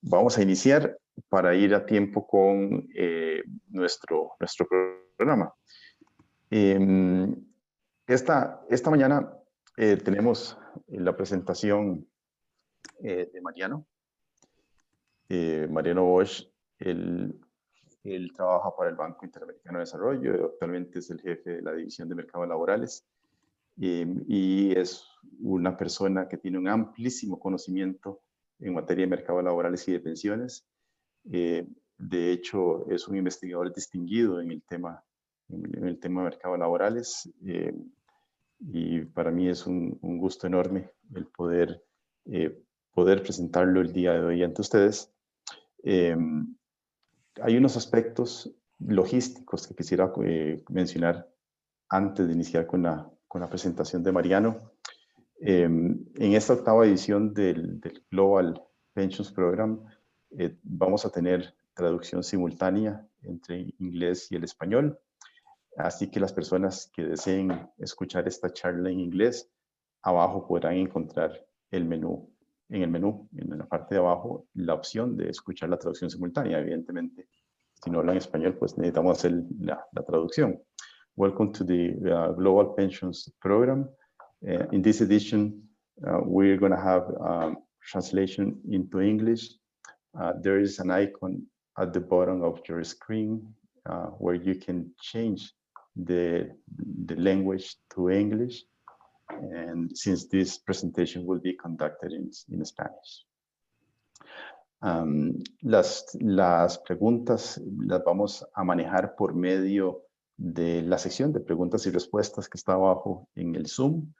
Vamos a iniciar para ir a tiempo con nuestro programa. Esta mañana tenemos la presentación de Mariano. Mariano Bosch, él trabaja para el Banco Interamericano de Desarrollo, actualmente es el jefe de la División de Mercados Laborales y es una persona que tiene un amplísimo conocimiento en materia de mercados laborales y de pensiones. De hecho, es un investigador distinguido en el tema de mercados laborales y para mí es un gusto enorme el poder presentarlo el día de hoy ante ustedes. Hay unos aspectos logísticos que quisiera mencionar antes de iniciar con la presentación de Mariano. En esta octava edición del Global Pensions Program vamos a tener traducción simultánea entre inglés y el español. Así que las personas que deseen escuchar esta charla en inglés, abajo podrán encontrar el menú. En la parte de abajo, la opción de escuchar la traducción simultánea. Evidentemente, si no hablan español, pues necesitamos hacer la traducción. Welcome to the Global Pensions Program. In this edition, we're going to have translation into English. There is an icon at the bottom of your screen where you can change the language to English. And since this presentation will be conducted in Spanish. Las preguntas las vamos a manejar por medio de la sección de preguntas y respuestas que está abajo en el Zoom.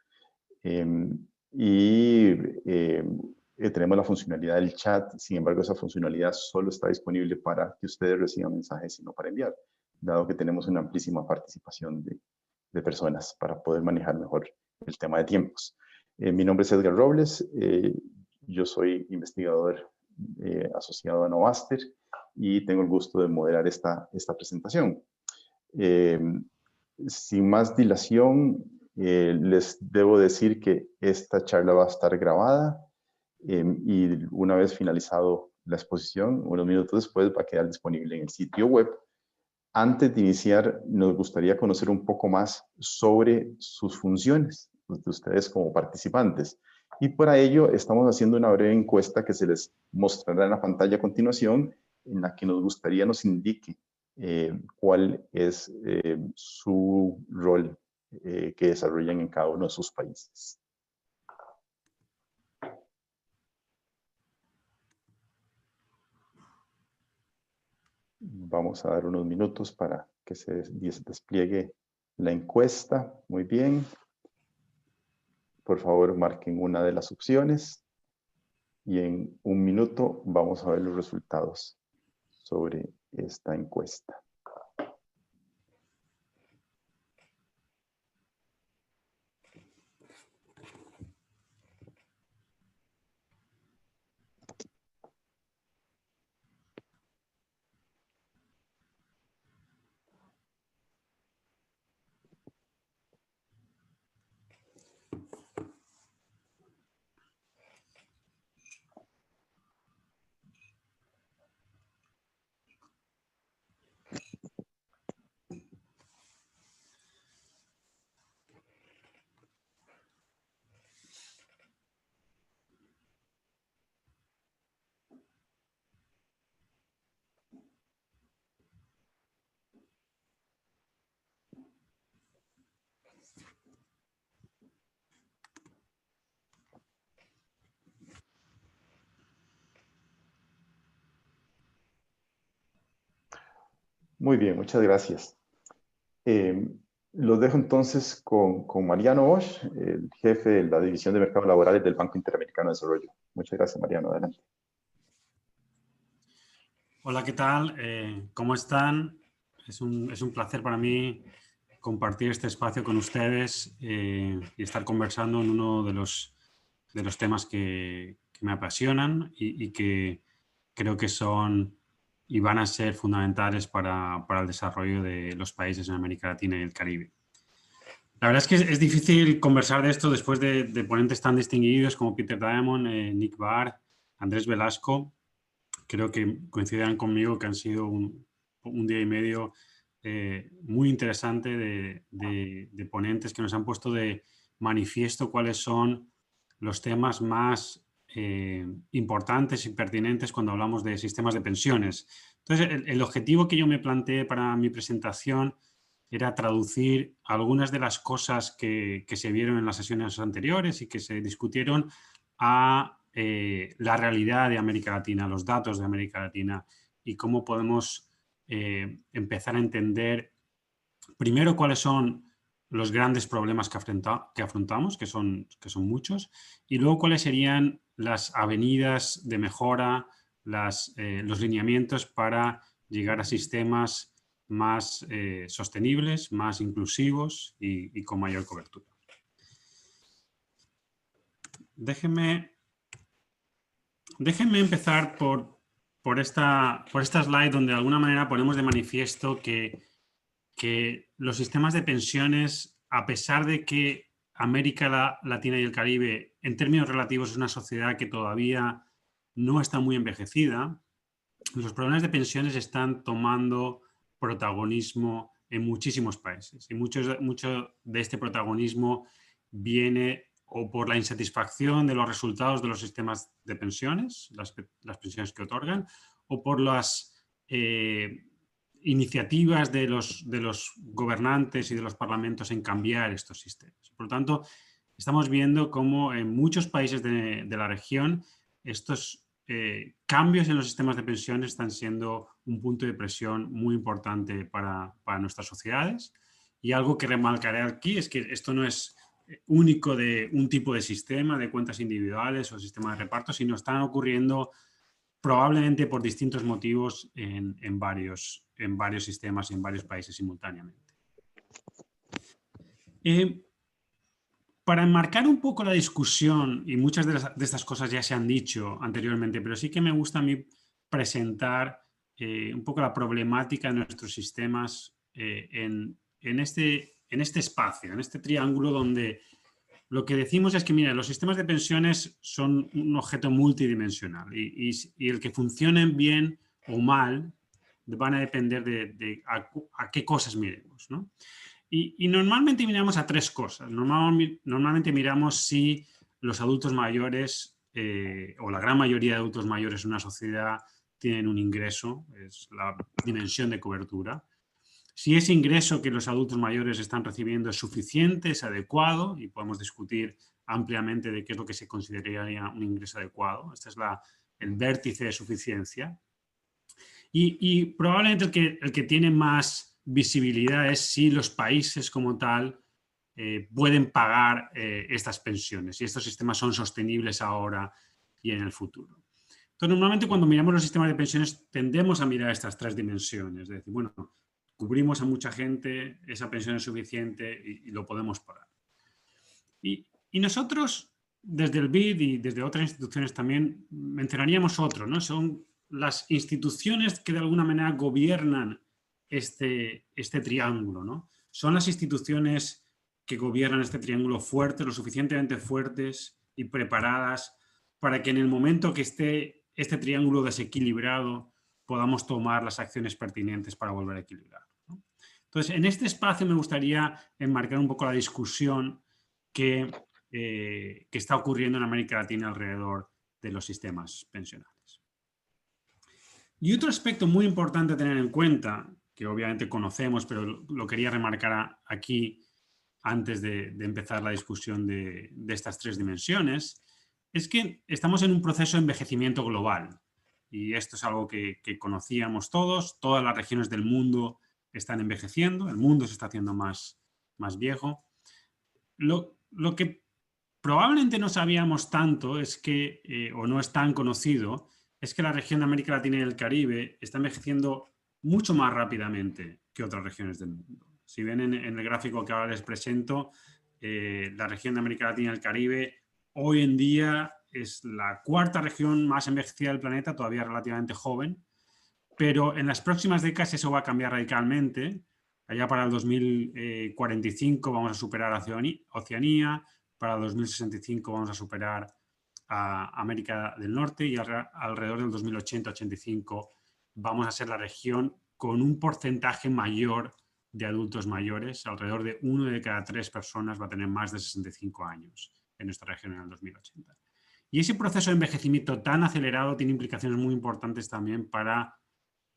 Tenemos la funcionalidad del chat, sin embargo esa funcionalidad solo está disponible para que ustedes reciban mensajes y no para enviar, dado que tenemos una amplísima participación de personas para poder manejar mejor el tema de tiempos. Mi nombre es Edgar Robles, yo soy investigador asociado a Novaster y tengo el gusto de moderar esta presentación. Sin más dilación, les debo decir que esta charla va a estar grabada y una vez finalizado la exposición, unos minutos después va a quedar disponible en el sitio web. Antes de iniciar, nos gustaría conocer un poco más sobre sus funciones de ustedes como participantes. Y para ello estamos haciendo una breve encuesta que se les mostrará en la pantalla a continuación, en la que nos gustaría nos indique cuál es su rol que desarrollan en cada uno de sus países. Vamos a dar unos minutos para que se despliegue la encuesta. Muy bien. Por favor, marquen una de las opciones y en un minuto vamos a ver los resultados sobre esta encuesta. Muy bien, muchas gracias. Los dejo entonces con Mariano Bosch, el jefe de la División de Mercados Laborales del Banco Interamericano de Desarrollo. Muchas gracias, Mariano. Adelante. Hola, ¿qué tal? ¿Cómo están? Es un placer para mí compartir este espacio con ustedes y estar conversando en uno de los temas que me apasionan y que creo que son y van a ser fundamentales para el desarrollo de los países en América Latina y el Caribe. La verdad es que es difícil conversar de esto después de ponentes tan distinguidos como Peter Diamond, Nick Barr, Andrés Velasco, creo que coincidirán conmigo que han sido un día y medio muy interesante de ponentes que nos han puesto de manifiesto cuáles son los temas más importantes y pertinentes cuando hablamos de sistemas de pensiones. Entonces, el objetivo que yo me planteé para mi presentación era traducir algunas de las cosas que se vieron en las sesiones anteriores y que se discutieron a la realidad de América Latina, los datos de América Latina y cómo podemos empezar a entender primero cuáles son los grandes problemas que afrontamos, que son muchos, y luego cuáles serían las avenidas de mejora, los lineamientos para llegar a sistemas más sostenibles, más inclusivos y con mayor cobertura. Déjenme empezar por esta slide donde de alguna manera ponemos de manifiesto que los sistemas de pensiones, a pesar de que América Latina y el Caribe, en términos relativos, es una sociedad que todavía no está muy envejecida, los problemas de pensiones están tomando protagonismo en muchísimos países. Y mucho de este protagonismo viene o por la insatisfacción de los resultados de los sistemas de pensiones, las pensiones que otorgan, o por las iniciativas de los gobernantes y de los parlamentos en cambiar estos sistemas. Por lo tanto, estamos viendo cómo en muchos países de la región estos cambios en los sistemas de pensiones están siendo un punto de presión muy importante para nuestras sociedades. Y algo que remarcaré aquí es que esto no es único de un tipo de sistema, de cuentas individuales o sistema de reparto, sino están ocurriendo probablemente por distintos motivos en varios sistemas y en varios países simultáneamente. Para enmarcar un poco la discusión, y muchas de estas cosas ya se han dicho anteriormente, pero sí que me gusta a mí presentar un poco la problemática de nuestros sistemas en este espacio, en este triángulo donde lo que decimos es que, mira, los sistemas de pensiones son un objeto multidimensional y el que funcionen bien o mal van a depender de a qué cosas miremos, ¿no? Y normalmente miramos a tres cosas. Normalmente miramos si los adultos mayores o la gran mayoría de adultos mayores en una sociedad tienen un ingreso, es la dimensión de cobertura. Si ese ingreso que los adultos mayores están recibiendo es suficiente, es adecuado, y podemos discutir ampliamente de qué es lo que se consideraría un ingreso adecuado. Este es el vértice de suficiencia. Y probablemente el que tiene más visibilidad es si los países como tal pueden pagar estas pensiones y estos sistemas son sostenibles ahora y en el futuro. Entonces, normalmente cuando miramos los sistemas de pensiones tendemos a mirar estas tres dimensiones, es decir, bueno, cubrimos a mucha gente, esa pensión es suficiente y lo podemos pagar. Y nosotros, desde el BID y desde otras instituciones también, mencionaríamos otro, ¿no? Son las instituciones que de alguna manera gobiernan este triángulo, ¿no? Son las instituciones que gobiernan este triángulo fuertes, lo suficientemente fuertes y preparadas para que en el momento que esté este triángulo desequilibrado podamos tomar las acciones pertinentes para volver a equilibrar, ¿no? Entonces, en este espacio me gustaría enmarcar un poco la discusión que está ocurriendo en América Latina alrededor de los sistemas pensionales. Y otro aspecto muy importante a tener en cuenta, que obviamente conocemos, pero lo quería remarcar aquí antes de empezar la discusión de estas tres dimensiones, es que estamos en un proceso de envejecimiento global. Y esto es algo que conocíamos todos. Todas las regiones del mundo están envejeciendo, el mundo se está haciendo más viejo. Lo que probablemente no sabíamos tanto es que, o no es tan conocido, es que la región de América Latina y el Caribe está envejeciendo mucho más rápidamente que otras regiones del mundo. Si ven en el gráfico que ahora les presento, la región de América Latina y el Caribe hoy en día es la cuarta región más envejecida del planeta, todavía relativamente joven, pero en las próximas décadas eso va a cambiar radicalmente. Allá para el 2045 vamos a superar a Oceanía, para el 2065 vamos a superar a América del Norte y alrededor del 2080-85 vamos a ser la región con un porcentaje mayor de adultos mayores. Alrededor de 1 de cada 3 personas va a tener más de 65 años en nuestra región en el 2080. Y ese proceso de envejecimiento tan acelerado tiene implicaciones muy importantes también para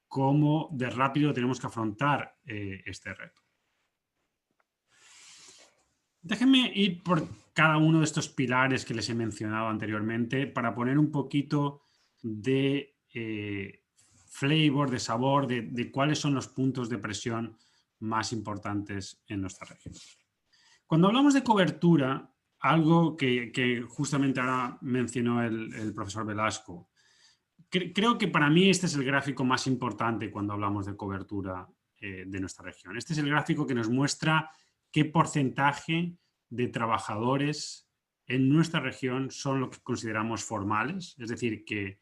cómo de rápido tenemos que afrontar este reto. Déjenme ir por cada uno de estos pilares que les he mencionado anteriormente para poner un poquito de flavor, de sabor, de cuáles son los puntos de presión más importantes en nuestra región. Cuando hablamos de cobertura, algo que justamente ahora mencionó el profesor Velasco, creo que para mí este es el gráfico más importante cuando hablamos de cobertura de nuestra región. Este es el gráfico que nos muestra qué porcentaje de trabajadores en nuestra región son lo que consideramos formales, es decir, que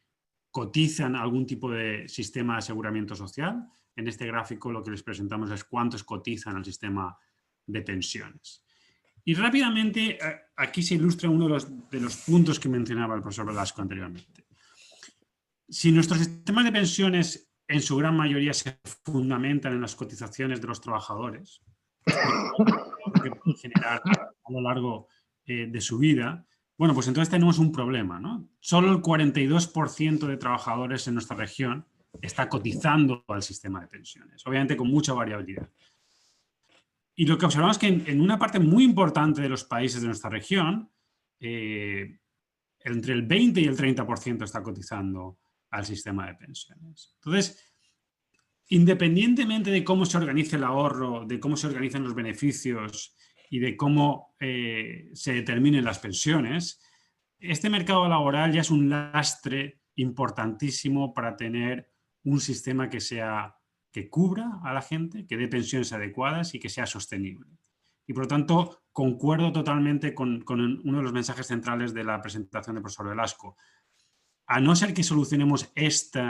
cotizan algún tipo de sistema de aseguramiento social. En este gráfico lo que les presentamos es cuántos cotizan al sistema de pensiones. Y rápidamente aquí se ilustra uno de los puntos que mencionaba el profesor Velasco anteriormente. Si nuestros sistemas de pensiones en su gran mayoría se fundamentan en las cotizaciones de los trabajadores, que pueden generar a lo largo de su vida, bueno, pues entonces tenemos un problema, ¿no? Solo el 42% de trabajadores en nuestra región está cotizando al sistema de pensiones, obviamente con mucha variabilidad. Y lo que observamos es que en una parte muy importante de los países de nuestra región, entre el 20 y el 30% está cotizando al sistema de pensiones. Entonces, independientemente de cómo se organice el ahorro, de cómo se organizan los beneficios y de cómo se determinen las pensiones, este mercado laboral ya es un lastre importantísimo para tener un sistema que cubra a la gente, que dé pensiones adecuadas y que sea sostenible. Y por lo tanto, concuerdo totalmente con uno de los mensajes centrales de la presentación del profesor Velasco. A no ser que solucionemos este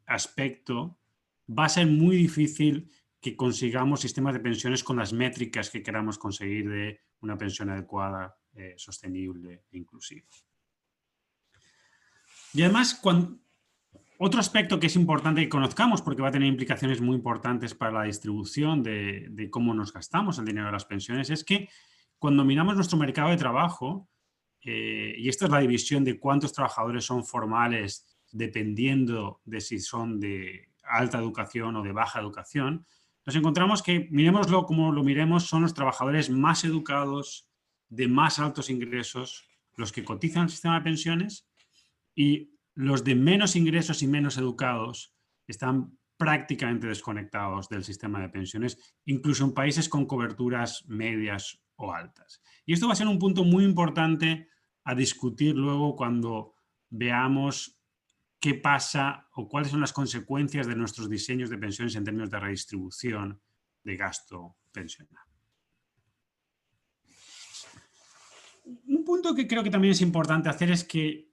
aspecto, va a ser muy difícil que consigamos sistemas de pensiones con las métricas que queramos conseguir de una pensión adecuada, sostenible e inclusiva. Y además, otro aspecto que es importante que conozcamos, porque va a tener implicaciones muy importantes para la distribución de cómo nos gastamos el dinero de las pensiones, es que cuando miramos nuestro mercado de trabajo, y esta es la división de cuántos trabajadores son formales dependiendo de si son de alta educación o de baja educación, nos encontramos que, miremoslo como lo miremos, son los trabajadores más educados, de más altos ingresos, los que cotizan al sistema de pensiones, y los de menos ingresos y menos educados están prácticamente desconectados del sistema de pensiones, incluso en países con coberturas medias o altas. Y esto va a ser un punto muy importante a discutir luego cuando veamos qué pasa o cuáles son las consecuencias de nuestros diseños de pensiones en términos de redistribución de gasto pensional. Un punto que creo que también es importante hacer es que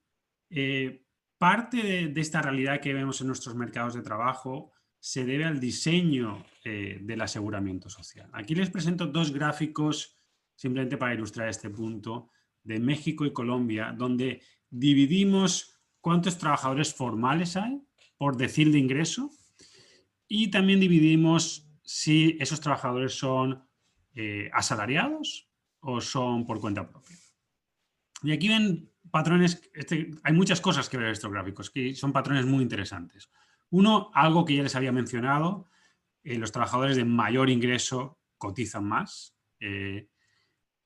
parte de esta realidad que vemos en nuestros mercados de trabajo se debe al diseño del aseguramiento social. Aquí les presento dos gráficos simplemente para ilustrar este punto de México y Colombia, donde dividimos cuántos trabajadores formales hay por decil de ingreso y también dividimos si esos trabajadores son asalariados o son por cuenta propia. Y aquí ven patrones, hay muchas cosas que ver en estos gráficos, que son patrones muy interesantes. Uno, algo que ya les había mencionado, los trabajadores de mayor ingreso cotizan más.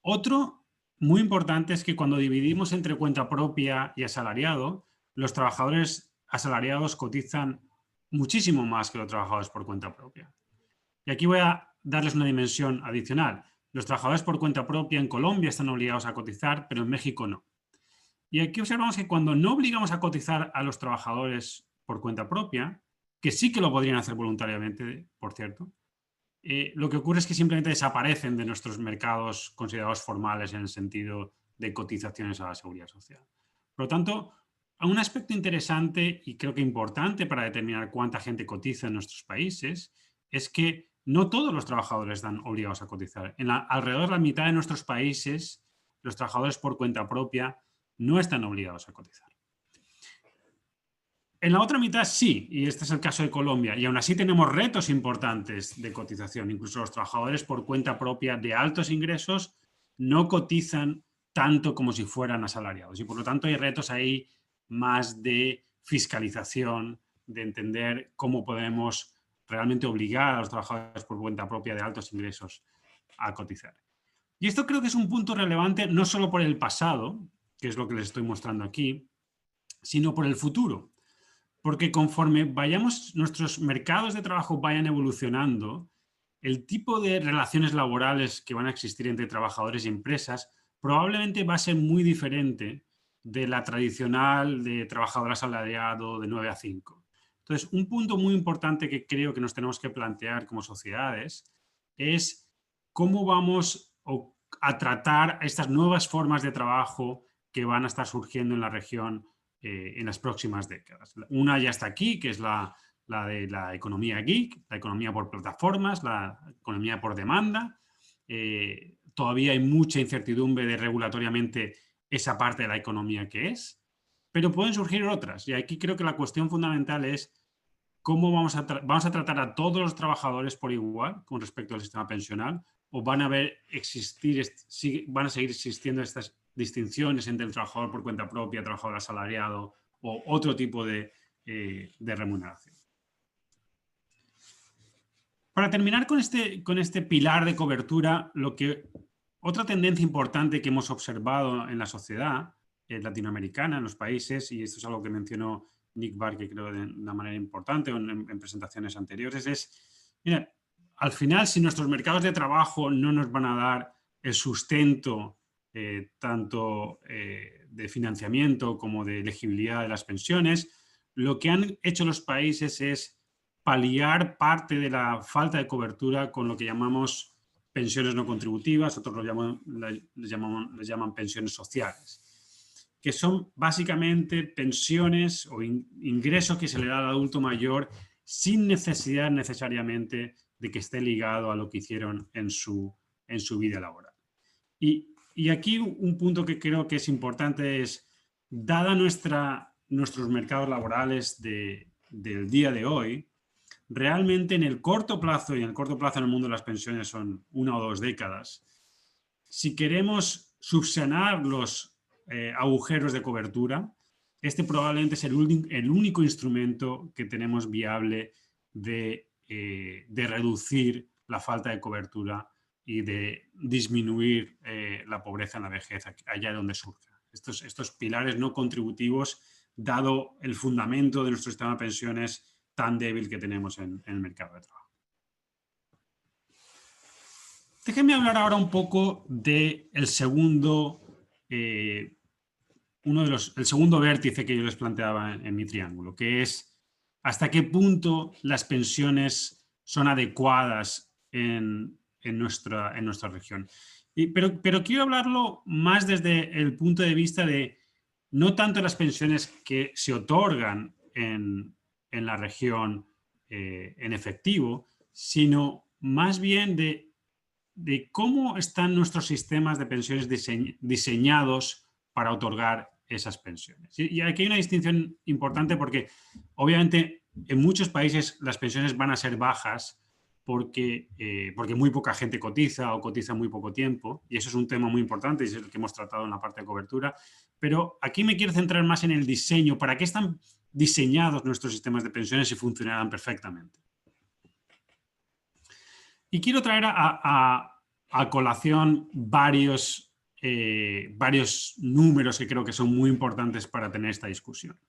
Otro, muy importante, es que cuando dividimos entre cuenta propia y asalariado, los trabajadores asalariados cotizan muchísimo más que los trabajadores por cuenta propia. Y aquí voy a darles una dimensión adicional. Los trabajadores por cuenta propia en Colombia están obligados a cotizar, pero en México no. Y aquí observamos que cuando no obligamos a cotizar a los trabajadores por cuenta propia, que sí que lo podrían hacer voluntariamente, por cierto, lo que ocurre es que simplemente desaparecen de nuestros mercados considerados formales en el sentido de cotizaciones a la seguridad social. Por lo tanto, un aspecto interesante y creo que importante para determinar cuánta gente cotiza en nuestros países es que no todos los trabajadores están obligados a cotizar. Alrededor de la mitad de nuestros países, los trabajadores por cuenta propia no están obligados a cotizar. En la otra mitad sí, y este es el caso de Colombia, y aún así tenemos retos importantes de cotización. Incluso los trabajadores por cuenta propia de altos ingresos no cotizan tanto como si fueran asalariados, y por lo tanto hay retos ahí más de fiscalización, de entender cómo podemos realmente obligar a los trabajadores por cuenta propia de altos ingresos a cotizar. Y esto creo que es un punto relevante no solo por el pasado, que es lo que les estoy mostrando aquí, sino por el futuro. Porque conforme nuestros mercados de trabajo vayan evolucionando, el tipo de relaciones laborales que van a existir entre trabajadores y empresas probablemente va a ser muy diferente de la tradicional de trabajador asalariado de 9 a 5. Entonces, un punto muy importante que creo que nos tenemos que plantear como sociedades es cómo vamos a tratar estas nuevas formas de trabajo que van a estar surgiendo en la región en las próximas décadas. Una ya está aquí, que es la de la economía geek, la economía por plataformas, la economía por demanda. Todavía hay mucha incertidumbre de regulatoriamente esa parte de la economía que es, pero pueden surgir otras. Y aquí creo que la cuestión fundamental es cómo vamos a tratar a todos los trabajadores por igual con respecto al sistema pensional, o van a seguir existiendo estas distinciones entre el trabajador por cuenta propia, trabajador asalariado o otro tipo de remuneración. Para terminar con este pilar de cobertura, otra tendencia importante que hemos observado en la sociedad latinoamericana, en los países, y esto es algo que mencionó Nick Barr, que creo de una manera importante en presentaciones anteriores, es, mira, al final, si nuestros mercados de trabajo no nos van a dar el sustento tanto de financiamiento como de elegibilidad de las pensiones, lo que han hecho los países es paliar parte de la falta de cobertura con lo que llamamos pensiones no contributivas, otros les llaman pensiones sociales, que son básicamente pensiones o ingresos que se le da al adulto mayor sin necesidad necesariamente de que esté ligado a lo que hicieron en su vida laboral. Y aquí un punto que creo que es importante es, dada nuestros mercados laborales del día de hoy, realmente en el corto plazo, y en el corto plazo en el mundo de las pensiones son 1 o 2 décadas, si queremos subsanar los agujeros de cobertura, este probablemente es el único instrumento que tenemos viable de reducir la falta de cobertura y de disminuir la pobreza en la vejez allá donde surja. Estos pilares no contributivos, dado el fundamento de nuestro sistema de pensiones tan débil que tenemos en el mercado de trabajo. Déjenme hablar ahora un poco del segundo vértice que yo les planteaba en mi triángulo, que es hasta qué punto las pensiones son adecuadas en nuestra región. Pero quiero hablarlo más desde el punto de vista de no tanto las pensiones que se otorgan en la región en efectivo, sino más bien de cómo están nuestros sistemas de pensiones diseñados para otorgar esas pensiones. Y aquí hay una distinción importante porque obviamente en muchos países las pensiones van a ser bajas porque muy poca gente cotiza o cotiza muy poco tiempo, y eso es un tema muy importante y es el que hemos tratado en la parte de cobertura, pero aquí me quiero centrar más en el diseño. ¿Para qué están diseñados nuestros sistemas de pensiones si funcionaran perfectamente? Y quiero traer a colación varios números que creo que son muy importantes para tener esta discusión.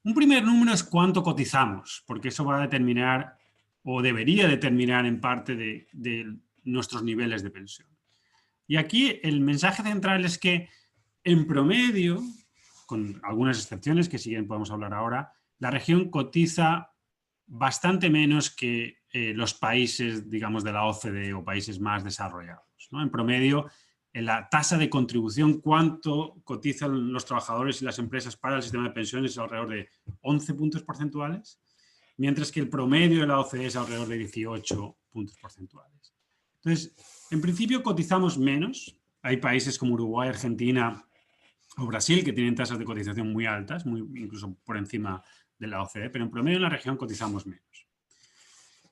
Un primer número es cuánto cotizamos, porque eso va a determinar o debería determinar en parte de nuestros niveles de pensión. Y aquí el mensaje central es que en promedio, con algunas excepciones que si bien podemos hablar ahora, la región cotiza bastante menos que los países, digamos, de la OCDE o países más desarrollados, ¿no? En promedio, en la tasa de contribución, cuánto cotizan los trabajadores y las empresas para el sistema de pensiones es alrededor de 11 puntos porcentuales, mientras que el promedio de la OCDE es alrededor de 18 puntos porcentuales. Entonces, en principio cotizamos menos. Hay países como Uruguay, Argentina, o Brasil, que tienen tasas de cotización muy altas, incluso por encima de la OCDE, pero en promedio en la región cotizamos menos.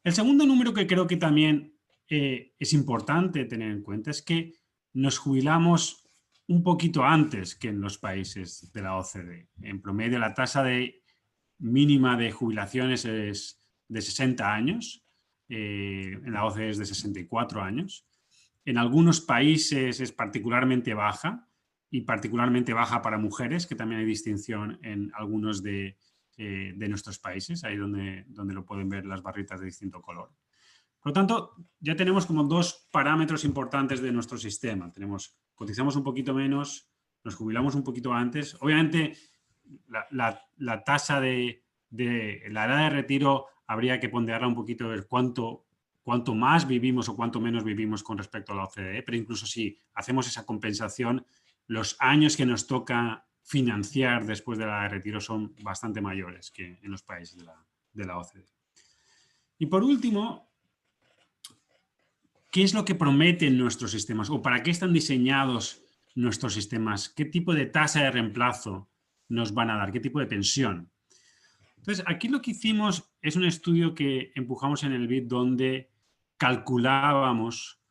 El segundo número que creo que también es importante tener en cuenta es que nos jubilamos un poquito antes que en los países de la OCDE. En promedio, la tasa mínima de jubilaciones es de 60 años, en la OCDE es de 64 años. En algunos países es particularmente baja, y particularmente baja para mujeres, que también hay distinción en algunos de nuestros países, ahí donde lo pueden ver las barritas de distinto color. Por lo tanto, ya tenemos como dos parámetros importantes de nuestro sistema. Cotizamos un poquito menos, nos jubilamos un poquito antes. Obviamente, la tasa de la edad de retiro habría que ponderarla un poquito, ver cuánto más vivimos o cuánto menos vivimos con respecto a la OCDE, pero incluso si hacemos esa compensación, los años que nos toca financiar después de la edad de retiro son bastante mayores que en los países de la OCDE. Y por último, ¿qué es lo que prometen nuestros sistemas? ¿O para qué están diseñados nuestros sistemas? ¿Qué tipo de tasa de reemplazo nos van a dar? ¿Qué tipo de pensión? Entonces, aquí lo que hicimos es un estudio que empujamos en el BID donde calculábamos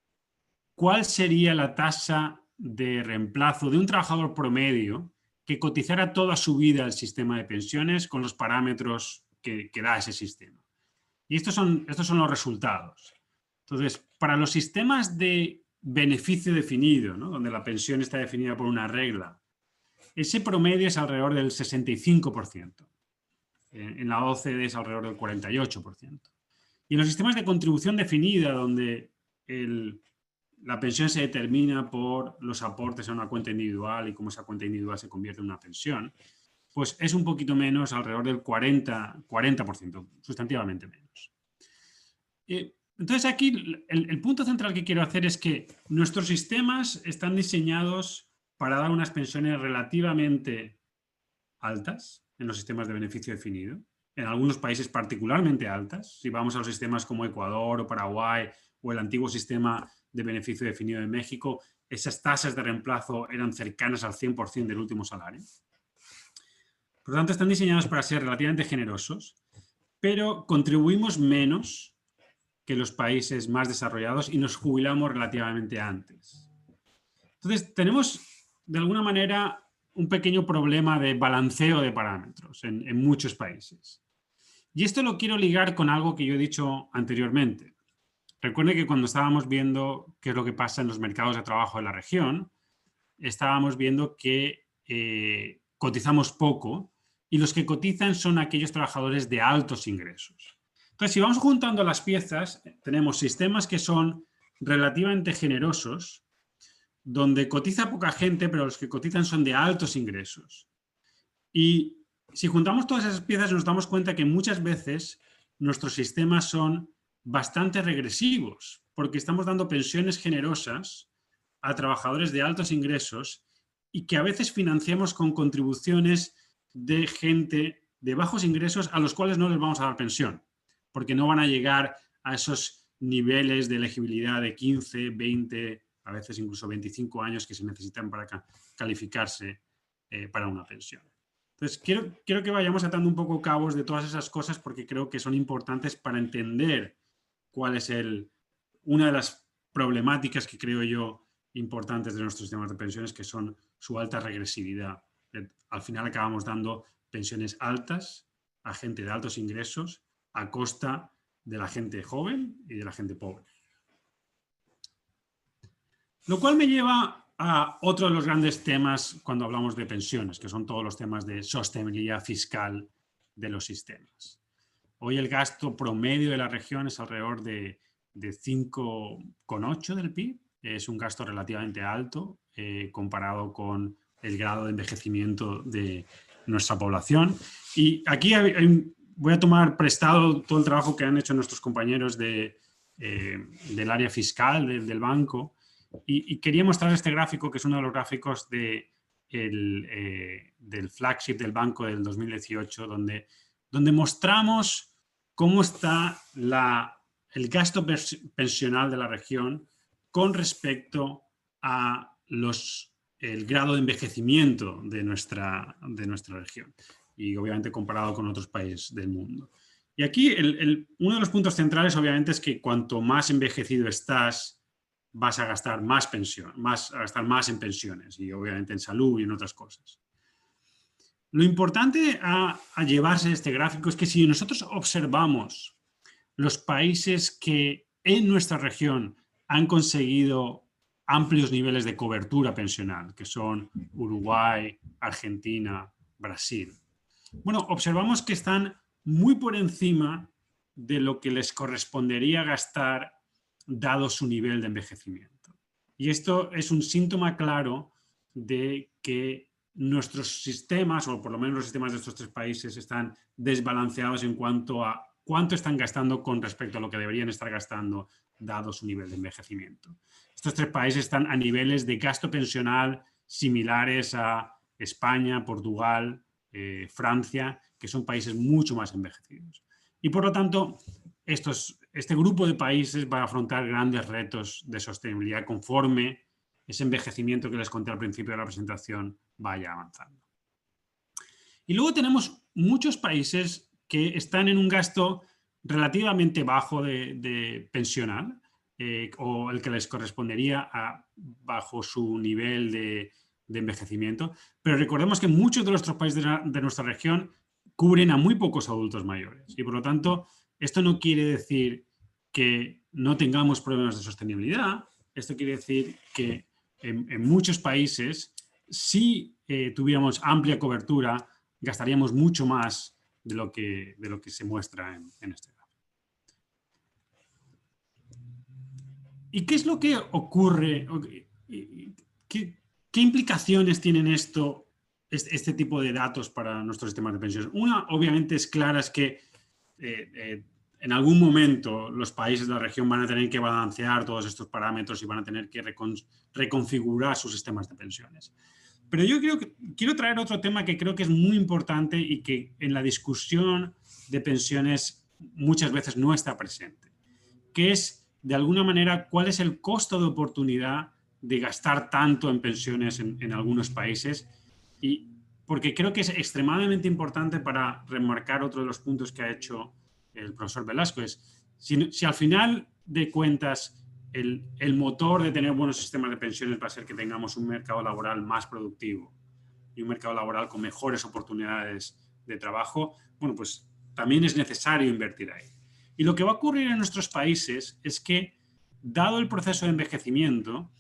cuál sería la tasa de reemplazo de un trabajador promedio que cotizara toda su vida al sistema de pensiones con los parámetros que da ese sistema. Y estos son los resultados. Entonces, para los sistemas de beneficio definido, ¿no?, donde la pensión está definida por una regla, ese promedio es alrededor del 65%. En la OCDE es alrededor del 48%. Y en los sistemas de contribución definida, donde la pensión se determina por los aportes a una cuenta individual y cómo esa cuenta individual se convierte en una pensión, pues es un poquito menos, alrededor del 40%, sustantivamente menos. Entonces aquí el punto central que quiero hacer es que nuestros sistemas están diseñados para dar unas pensiones relativamente altas en los sistemas de beneficio definido, en algunos países particularmente altas. Si vamos a los sistemas como Ecuador o Paraguay o el antiguo sistema de beneficio definido de México, esas tasas de reemplazo eran cercanas al 100% del último salario. Por lo tanto, están diseñados para ser relativamente generosos, pero contribuimos menos que los países más desarrollados y nos jubilamos relativamente antes. Entonces, tenemos de alguna manera un pequeño problema de balanceo de parámetros en muchos países. Y esto lo quiero ligar con algo que yo he dicho anteriormente. Recuerde que cuando estábamos viendo qué es lo que pasa en los mercados de trabajo de la región, estábamos viendo que cotizamos poco y los que cotizan son aquellos trabajadores de altos ingresos. Entonces, si vamos juntando las piezas, tenemos sistemas que son relativamente generosos, donde cotiza poca gente, pero los que cotizan son de altos ingresos. Y si juntamos todas esas piezas, nos damos cuenta que muchas veces nuestros sistemas son bastante regresivos, porque estamos dando pensiones generosas a trabajadores de altos ingresos y que a veces financiamos con contribuciones de gente de bajos ingresos a los cuales no les vamos a dar pensión, porque no van a llegar a esos niveles de elegibilidad de 15, 20, a veces incluso 25 años que se necesitan para calificarse para una pensión. Entonces, quiero que vayamos atando un poco cabos de todas esas cosas porque creo que son importantes para entender cuál es una de las problemáticas que creo yo importantes de nuestros sistemas de pensiones, que son su alta regresividad. Al final acabamos dando pensiones altas a gente de altos ingresos a costa de la gente joven y de la gente pobre. Lo cual me lleva a otro de los grandes temas cuando hablamos de pensiones, que son todos los temas de sostenibilidad fiscal de los sistemas. Hoy el gasto promedio de la región es alrededor de 5,8 del PIB. Es un gasto relativamente alto comparado con el grado de envejecimiento de nuestra población. Y aquí voy a tomar prestado todo el trabajo que han hecho nuestros compañeros del área fiscal, del banco. Y quería mostrar este gráfico, que es uno de los gráficos del flagship del banco del 2018, donde mostramos cómo está el gasto pensional de la región con respecto a los el grado de envejecimiento de nuestra región y obviamente comparado con otros países del mundo. Y aquí uno de los puntos centrales obviamente es que cuanto más envejecido estás, vas a gastar más en pensiones y obviamente en salud y en otras cosas. Lo importante a llevarse este gráfico es que si nosotros observamos los países que en nuestra región han conseguido amplios niveles de cobertura pensional, que son Uruguay, Argentina, Brasil. Bueno, observamos que están muy por encima de lo que les correspondería gastar dado su nivel de envejecimiento. Y esto es un síntoma claro de que nuestros sistemas, o por lo menos los sistemas de estos tres países, están desbalanceados en cuanto a cuánto están gastando con respecto a lo que deberían estar gastando dado su nivel de envejecimiento. Estos tres países están a niveles de gasto pensional similares a España, Portugal, Francia, que son países mucho más envejecidos. Y por lo tanto, este grupo de países va a afrontar grandes retos de sostenibilidad conforme ese envejecimiento que les conté al principio de la presentación vaya avanzando. Y luego tenemos muchos países que están en un gasto relativamente bajo de pensional, o el que les correspondería bajo su nivel de envejecimiento. Pero recordemos que muchos de nuestros países de nuestra región cubren a muy pocos adultos mayores. Y por lo tanto, esto no quiere decir que no tengamos problemas de sostenibilidad. Esto quiere decir que en muchos países, si tuviéramos amplia cobertura, gastaríamos mucho más de lo que se muestra en este gráfico. ¿Y qué es lo que ocurre? ¿Qué implicaciones tienen este tipo de datos para nuestros sistemas de pensiones? Una, obviamente, es clara, es que en algún momento los países de la región van a tener que balancear todos estos parámetros y van a tener que reconfigurar sus sistemas de pensiones. Pero yo quiero traer otro tema que creo que es muy importante y que en la discusión de pensiones muchas veces no está presente, que es, de alguna manera, cuál es el costo de oportunidad de gastar tanto en pensiones en algunos países, y porque creo que es extremadamente importante para remarcar otro de los puntos que ha hecho el profesor Velasco. Si al final de cuentas el motor de tener buenos sistemas de pensiones va a ser que tengamos un mercado laboral más productivo y un mercado laboral con mejores oportunidades de trabajo, bueno, pues también es necesario invertir ahí. Y lo que va a ocurrir en nuestros países es que, dado el proceso de envejecimiento,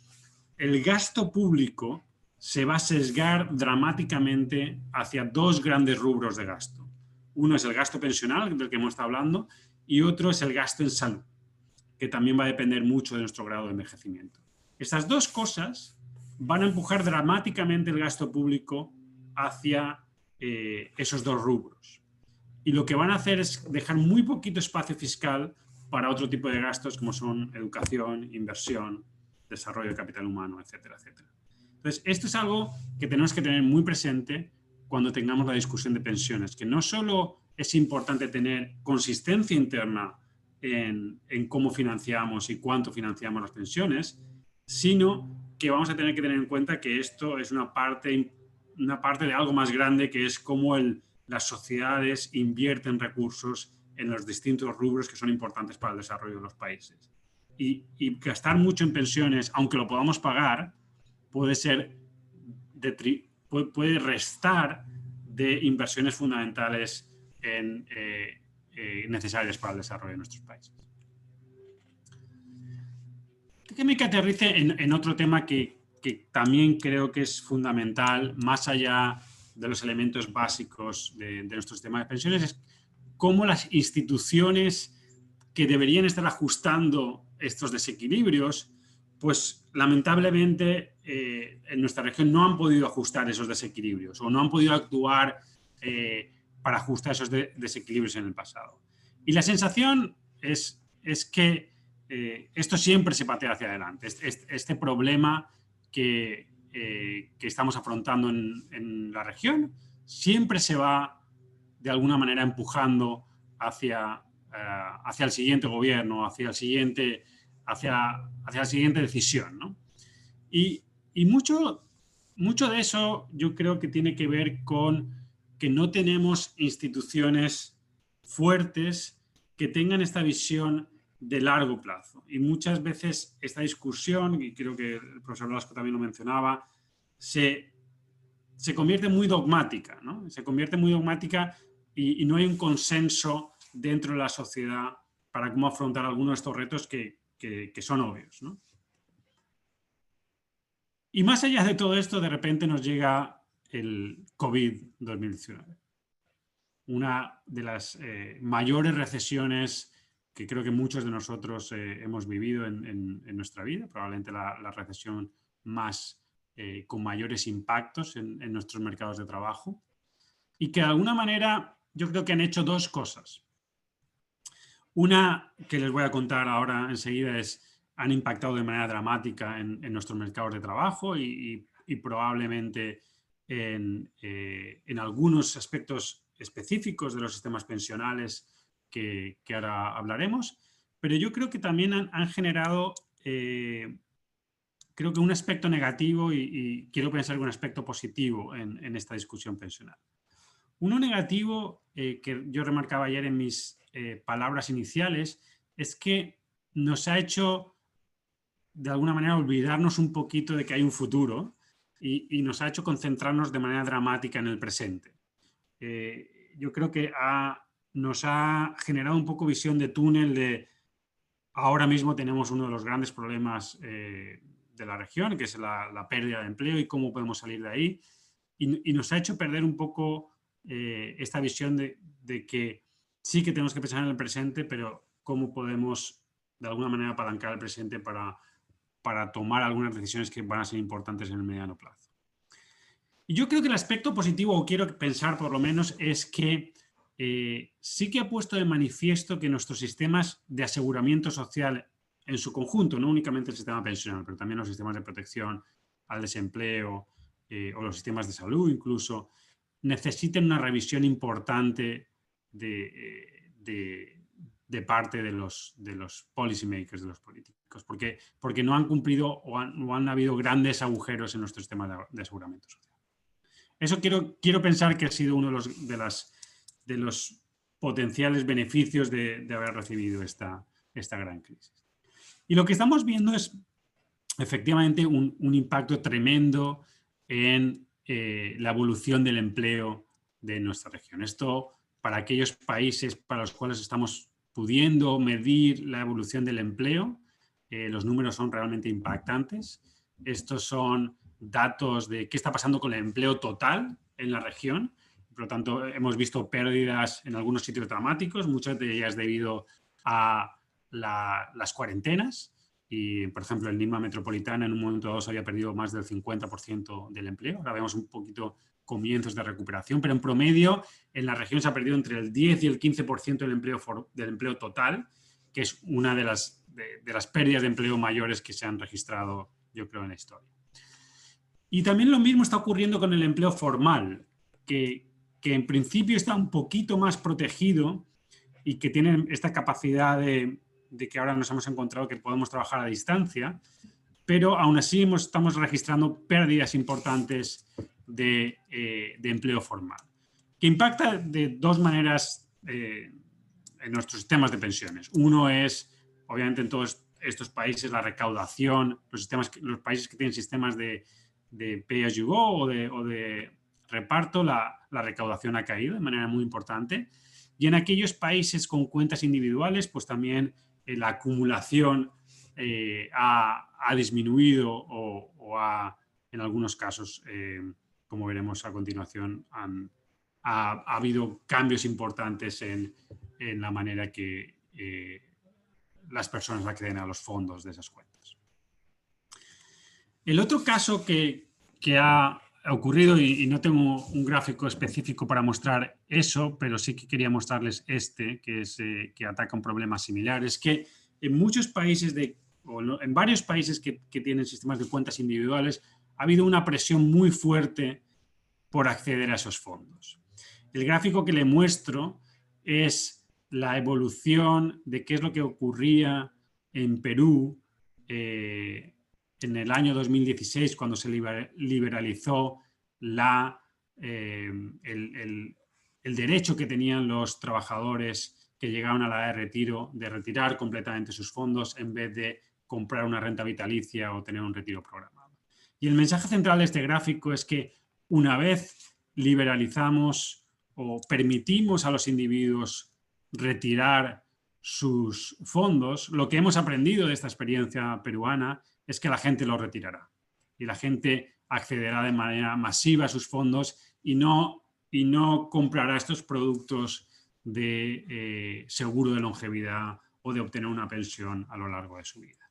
el gasto público se va a sesgar dramáticamente hacia dos grandes rubros de gasto. Uno es el gasto pensional, del que hemos estado hablando, y otro es el gasto en salud, que también va a depender mucho de nuestro grado de envejecimiento. Estas dos cosas van a empujar dramáticamente el gasto público hacia esos dos rubros. Y lo que van a hacer es dejar muy poquito espacio fiscal para otro tipo de gastos como son educación, inversión, desarrollo de capital humano, etcétera, etcétera. Entonces, esto es algo que tenemos que tener muy presente cuando tengamos la discusión de pensiones, que no solo es importante tener consistencia interna en cómo financiamos y cuánto financiamos las pensiones, sino que vamos a tener que tener en cuenta que esto es una parte de algo más grande, que es cómo las sociedades invierten recursos en los distintos rubros que son importantes para el desarrollo de los países. Y gastar mucho en pensiones, aunque lo podamos pagar, puede restar de inversiones fundamentales necesarias para el desarrollo de nuestros países. Déjeme que aterrice en otro tema que también creo que es fundamental, más allá de los elementos básicos de nuestro sistema de pensiones, es cómo las instituciones que deberían estar ajustando estos desequilibrios, pues lamentablemente en nuestra región no han podido ajustar esos desequilibrios o no han podido actuar para ajustar esos desequilibrios en el pasado. Y la sensación es que esto siempre se patea hacia adelante. Este problema que estamos afrontando en la región siempre se va de alguna manera empujando hacia el siguiente gobierno, hacia la siguiente decisión, ¿no? Y mucho mucho de eso yo creo que tiene que ver con que no tenemos instituciones fuertes que tengan esta visión de largo plazo. Y muchas veces esta discusión, y creo que el profesor Blasco también lo mencionaba, se convierte muy dogmática, ¿no? Se convierte muy dogmática y no hay un consenso dentro de la sociedad para cómo afrontar algunos de estos retos que son obvios, ¿no? Y más allá de todo esto, de repente nos llega el COVID-2019. Una de las mayores recesiones que creo que muchos de nosotros hemos vivido en nuestra vida, probablemente la recesión más con mayores impactos en nuestros mercados de trabajo, y que de alguna manera yo creo que han hecho dos cosas. Una que les voy a contar ahora enseguida es, han impactado de manera dramática en nuestros mercados de trabajo y probablemente en algunos aspectos específicos de los sistemas pensionales que ahora hablaremos, pero yo creo que también han generado, creo que un aspecto negativo y quiero pensar que un aspecto positivo en esta discusión pensional. Uno negativo que yo remarcaba ayer en mis palabras iniciales es que nos ha hecho de alguna manera olvidarnos un poquito de que hay un futuro y nos ha hecho concentrarnos de manera dramática en el presente. Yo creo que nos ha generado un poco visión de túnel de ahora mismo tenemos uno de los grandes problemas de la región, que es la pérdida de empleo y cómo podemos salir de ahí. Y nos ha hecho perder un poco esta visión de que sí que tenemos que pensar en el presente, pero cómo podemos de alguna manera apalancar el presente para tomar algunas decisiones que van a ser importantes en el mediano plazo. Y yo creo que el aspecto positivo, o quiero pensar por lo menos, es que sí que ha puesto de manifiesto que nuestros sistemas de aseguramiento social en su conjunto, no únicamente el sistema pensional, pero también los sistemas de protección al desempleo o los sistemas de salud incluso, necesiten una revisión importante de parte de los policy makers, de los políticos, porque no han cumplido o han habido grandes agujeros en nuestro sistema de aseguramiento social. Eso quiero pensar que ha sido uno de los potenciales beneficios de haber recibido esta gran crisis. Y lo que estamos viendo es efectivamente un impacto tremendo en la evolución del empleo de nuestra región. Esto para aquellos países para los cuales estamos pudiendo medir la evolución del empleo, los números son realmente impactantes. Estos son datos de qué está pasando con el empleo total en la región. Por lo tanto, hemos visto pérdidas en algunos sitios dramáticos, muchas de ellas debido a las cuarentenas. Y, por ejemplo, en Lima Metropolitana en un momento dado se había perdido más del 50% del empleo. Ahora vemos un poquito comienzos de recuperación, pero en promedio en la región se ha perdido entre el 10 y el 15% del empleo total, que es una de las pérdidas de empleo mayores que se han registrado, yo creo, en la historia. Y también lo mismo está ocurriendo con el empleo formal, que en principio está un poquito más protegido y que tiene esta capacidad de que ahora nos hemos encontrado que podemos trabajar a distancia, pero aún así estamos registrando pérdidas importantes de empleo formal, que impacta de dos maneras en nuestros sistemas de pensiones. Uno es, obviamente, en todos estos países la recaudación, los países que tienen sistemas de pay as you go o de reparto, la recaudación ha caído de manera muy importante. Y en aquellos países con cuentas individuales, pues también la acumulación ha disminuido o en algunos casos, como veremos a continuación, ha habido cambios importantes en la manera que las personas acceden a los fondos de esas cuentas. El otro caso que ha ocurrido, y no tengo un gráfico específico para mostrar eso, pero sí que quería mostrarles que ataca un problema similar, es que en muchos países, en varios países que tienen sistemas de cuentas individuales, ha habido una presión muy fuerte por acceder a esos fondos. El gráfico que le muestro es la evolución de qué es lo que ocurría en Perú en el año 2016, cuando se liberalizó el derecho que tenían los trabajadores que llegaban a la edad de retiro, de retirar completamente sus fondos en vez de comprar una renta vitalicia o tener un retiro programado. Y el mensaje central de este gráfico es que una vez liberalizamos o permitimos a los individuos retirar sus fondos, lo que hemos aprendido de esta experiencia peruana es que la gente los retirará y la gente accederá de manera masiva a sus fondos y no comprará estos productos de seguro de longevidad o de obtener una pensión a lo largo de su vida.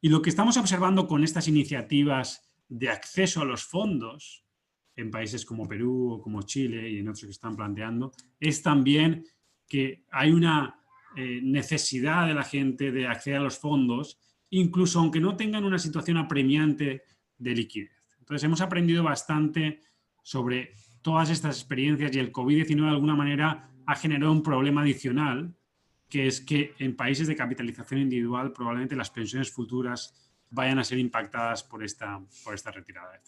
Y lo que estamos observando con estas iniciativas de acceso a los fondos en países como Perú o como Chile y en otros que están planteando, es también que hay una necesidad de la gente de acceder a los fondos, incluso aunque no tengan una situación apremiante de liquidez. Entonces hemos aprendido bastante sobre todas estas experiencias y el COVID-19 de alguna manera ha generado un problema adicional, que es que en países de capitalización individual probablemente las pensiones futuras vayan a ser impactadas por esta retirada.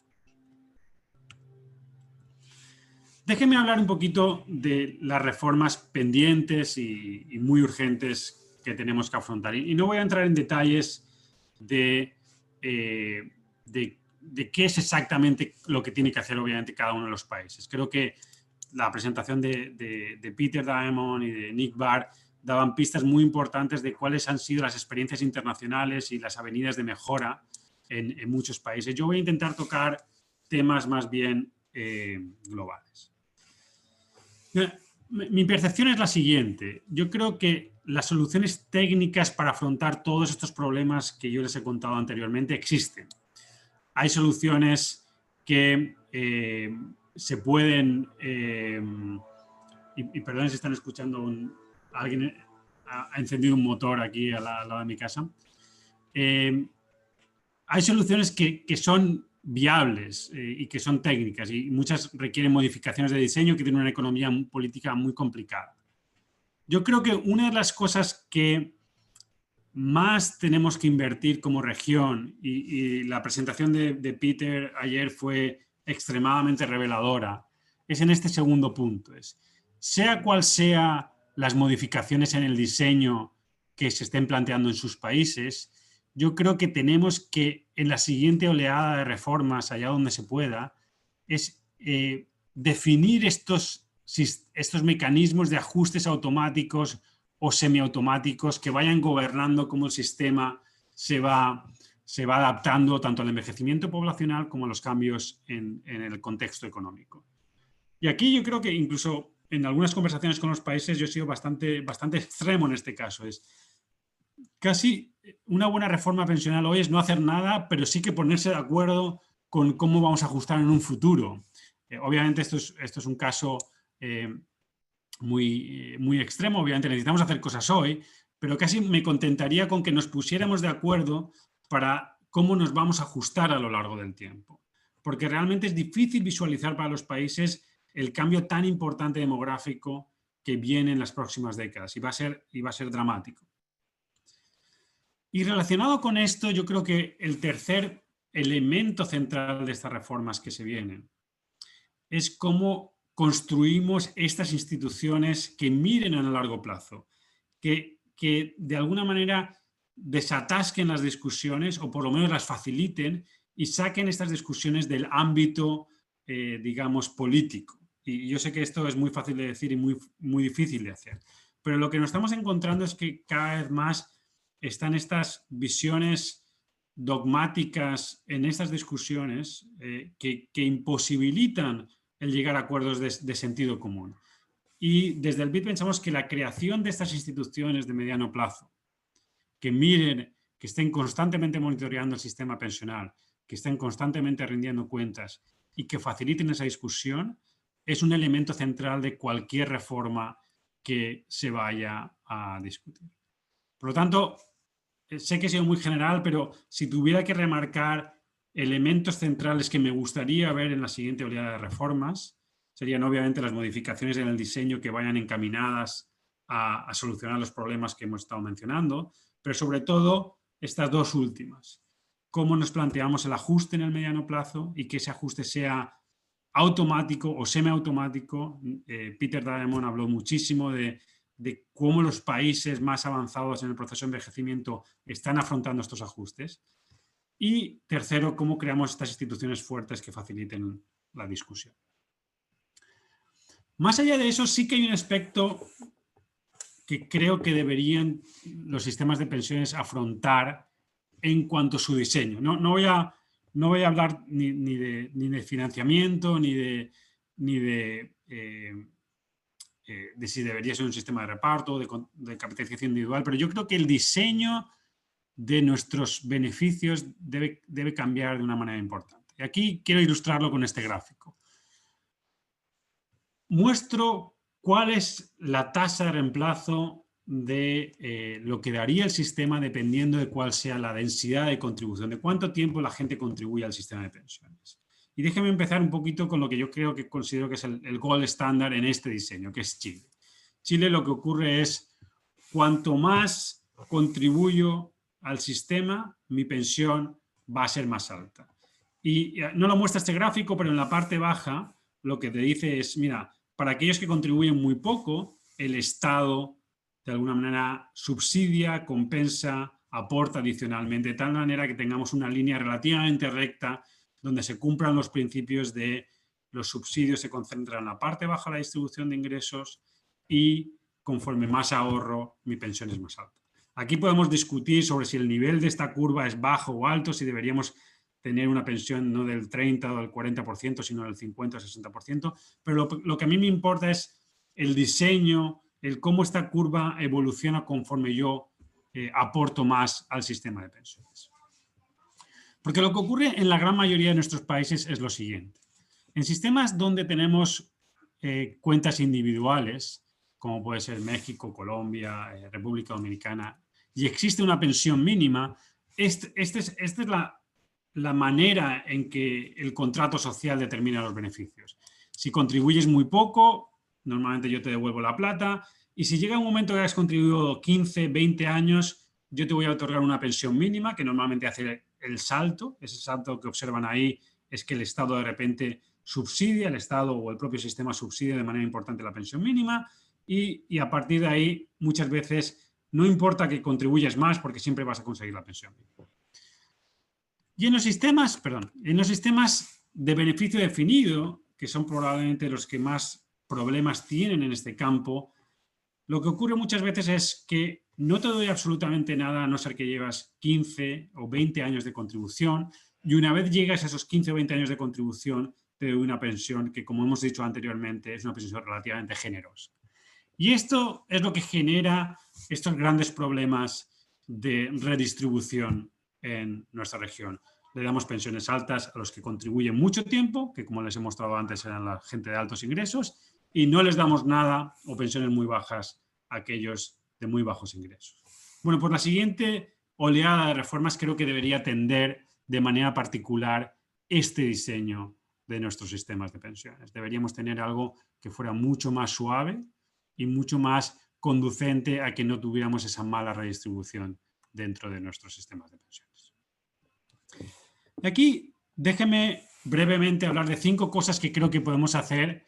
Déjenme hablar un poquito de las reformas pendientes y muy urgentes que tenemos que afrontar. Y no voy a entrar en detalles de qué es exactamente lo que tiene que hacer, obviamente, cada uno de los países. Creo que la presentación de Peter Diamond y de Nick Barr daban pistas muy importantes de cuáles han sido las experiencias internacionales y las avenidas de mejora en muchos países. Yo voy a intentar tocar temas más bien globales. Mi percepción es la siguiente. Yo creo que las soluciones técnicas para afrontar todos estos problemas que yo les he contado anteriormente existen. Hay soluciones que se pueden... y perdón si están escuchando, alguien ha encendido un motor aquí al lado de mi casa. Hay soluciones que son viables y que son técnicas y muchas requieren modificaciones de diseño que tienen una economía política muy complicada. Yo creo que una de las cosas que más tenemos que invertir como región y la presentación de Peter ayer fue extremadamente reveladora, es en este segundo punto. Sea cual sea las modificaciones en el diseño que se estén planteando en sus países, yo creo que tenemos que, en la siguiente oleada de reformas, allá donde se pueda, es definir estos mecanismos de ajustes automáticos o semiautomáticos que vayan gobernando cómo el sistema se va adaptando tanto al envejecimiento poblacional como a los cambios en el contexto económico. Y aquí yo creo que incluso en algunas conversaciones con los países yo he sido bastante extremo en este caso. Casi una buena reforma pensional hoy es no hacer nada, pero sí que ponerse de acuerdo con cómo vamos a ajustar en un futuro. Obviamente esto es un caso muy extremo, obviamente necesitamos hacer cosas hoy, pero casi me contentaría con que nos pusiéramos de acuerdo para cómo nos vamos a ajustar a lo largo del tiempo. Porque realmente es difícil visualizar para los países el cambio tan importante demográfico que viene en las próximas décadas y va a ser dramático. Y relacionado con esto, yo creo que el tercer elemento central de estas reformas que se vienen es cómo construimos estas instituciones que miren a largo plazo, que de alguna manera desatasquen las discusiones o por lo menos las faciliten y saquen estas discusiones del ámbito, digamos, político. Y yo sé que esto es muy fácil de decir y muy difícil de hacer, pero lo que nos estamos encontrando es que cada vez más están estas visiones dogmáticas en estas discusiones que imposibilitan el llegar a acuerdos de sentido común. Y desde el BID pensamos que la creación de estas instituciones de mediano plazo, que miren, que estén constantemente monitoreando el sistema pensional, que estén constantemente rindiendo cuentas y que faciliten esa discusión, es un elemento central de cualquier reforma que se vaya a discutir. Por lo tanto, sé que he sido muy general, pero si tuviera que remarcar elementos centrales que me gustaría ver en la siguiente oleada de reformas, serían obviamente las modificaciones en el diseño que vayan encaminadas a solucionar los problemas que hemos estado mencionando, pero sobre todo estas dos últimas. cómo nos planteamos el ajuste en el mediano plazo y que ese ajuste sea automático o semiautomático. Peter Diamond habló muchísimo de cómo los países más avanzados en el proceso de envejecimiento están afrontando estos ajustes. Y tercero, cómo creamos estas instituciones fuertes que faciliten la discusión. Más allá de eso, sí que hay un aspecto que creo que deberían los sistemas de pensiones afrontar en cuanto a su diseño. No voy a hablar ni de financiamiento, ni de si debería ser un sistema de reparto, de capitalización individual, pero yo creo que el diseño de nuestros beneficios debe cambiar de una manera importante. Y aquí quiero ilustrarlo con este gráfico. Muestro cuál es la tasa de reemplazo de lo que daría el sistema dependiendo de cuál sea la densidad de contribución, de cuánto tiempo la gente contribuye al sistema de pensiones. Y déjeme empezar un poquito con lo que yo considero que es el gold estándar en este diseño, que es Chile. Chile, lo que ocurre es, cuanto más contribuyo al sistema, mi pensión va a ser más alta. Y no lo muestra este gráfico, pero en la parte baja lo que te dice es, mira, para aquellos que contribuyen muy poco, el Estado de alguna manera subsidia, compensa, aporta adicionalmente, de tal manera que tengamos una línea relativamente recta donde se cumplan los principios de los subsidios se concentran en la parte baja de la distribución de ingresos y conforme más ahorro, mi pensión es más alta. Aquí podemos discutir sobre si el nivel de esta curva es bajo o alto, si deberíamos tener una pensión no del 30 o del 40%, sino del 50 o 60%, pero lo que a mí me importa es el diseño, el cómo esta curva evoluciona conforme yo aporto más al sistema de pensiones. Porque lo que ocurre en la gran mayoría de nuestros países es lo siguiente. En sistemas donde tenemos cuentas individuales, como puede ser México, Colombia, República Dominicana, y existe una pensión mínima, esta es la manera en que el contrato social determina los beneficios. Si contribuyes muy poco, normalmente yo te devuelvo la plata, y si llega un momento que has contribuido 15, 20 años, yo te voy a otorgar una pensión mínima, que normalmente hace el salto. Ese salto que observan ahí es que el Estado de repente subsidia, el Estado o el propio sistema subsidia de manera importante la pensión mínima, y a partir de ahí muchas veces no importa que contribuyas más porque siempre vas a conseguir la pensión mínima. Y en los sistemas de beneficio definido, que son probablemente los que más problemas tienen en este campo, lo que ocurre muchas veces es que no te doy absolutamente nada a no ser que llevas 15 o 20 años de contribución, y una vez llegas a esos 15 o 20 años de contribución te doy una pensión que, como hemos dicho anteriormente, es una pensión relativamente generosa. Y esto es lo que genera estos grandes problemas de redistribución en nuestra región. Le damos pensiones altas a los que contribuyen mucho tiempo, que como les he mostrado antes eran la gente de altos ingresos, y no les damos nada o pensiones muy bajas a aquellos de muy bajos ingresos. Bueno, pues la siguiente oleada de reformas creo que debería atender de manera particular este diseño de nuestros sistemas de pensiones. Deberíamos tener algo que fuera mucho más suave y mucho más conducente a que no tuviéramos esa mala redistribución dentro de nuestros sistemas de pensiones. Y aquí déjeme brevemente hablar de 5 cosas que creo que podemos hacer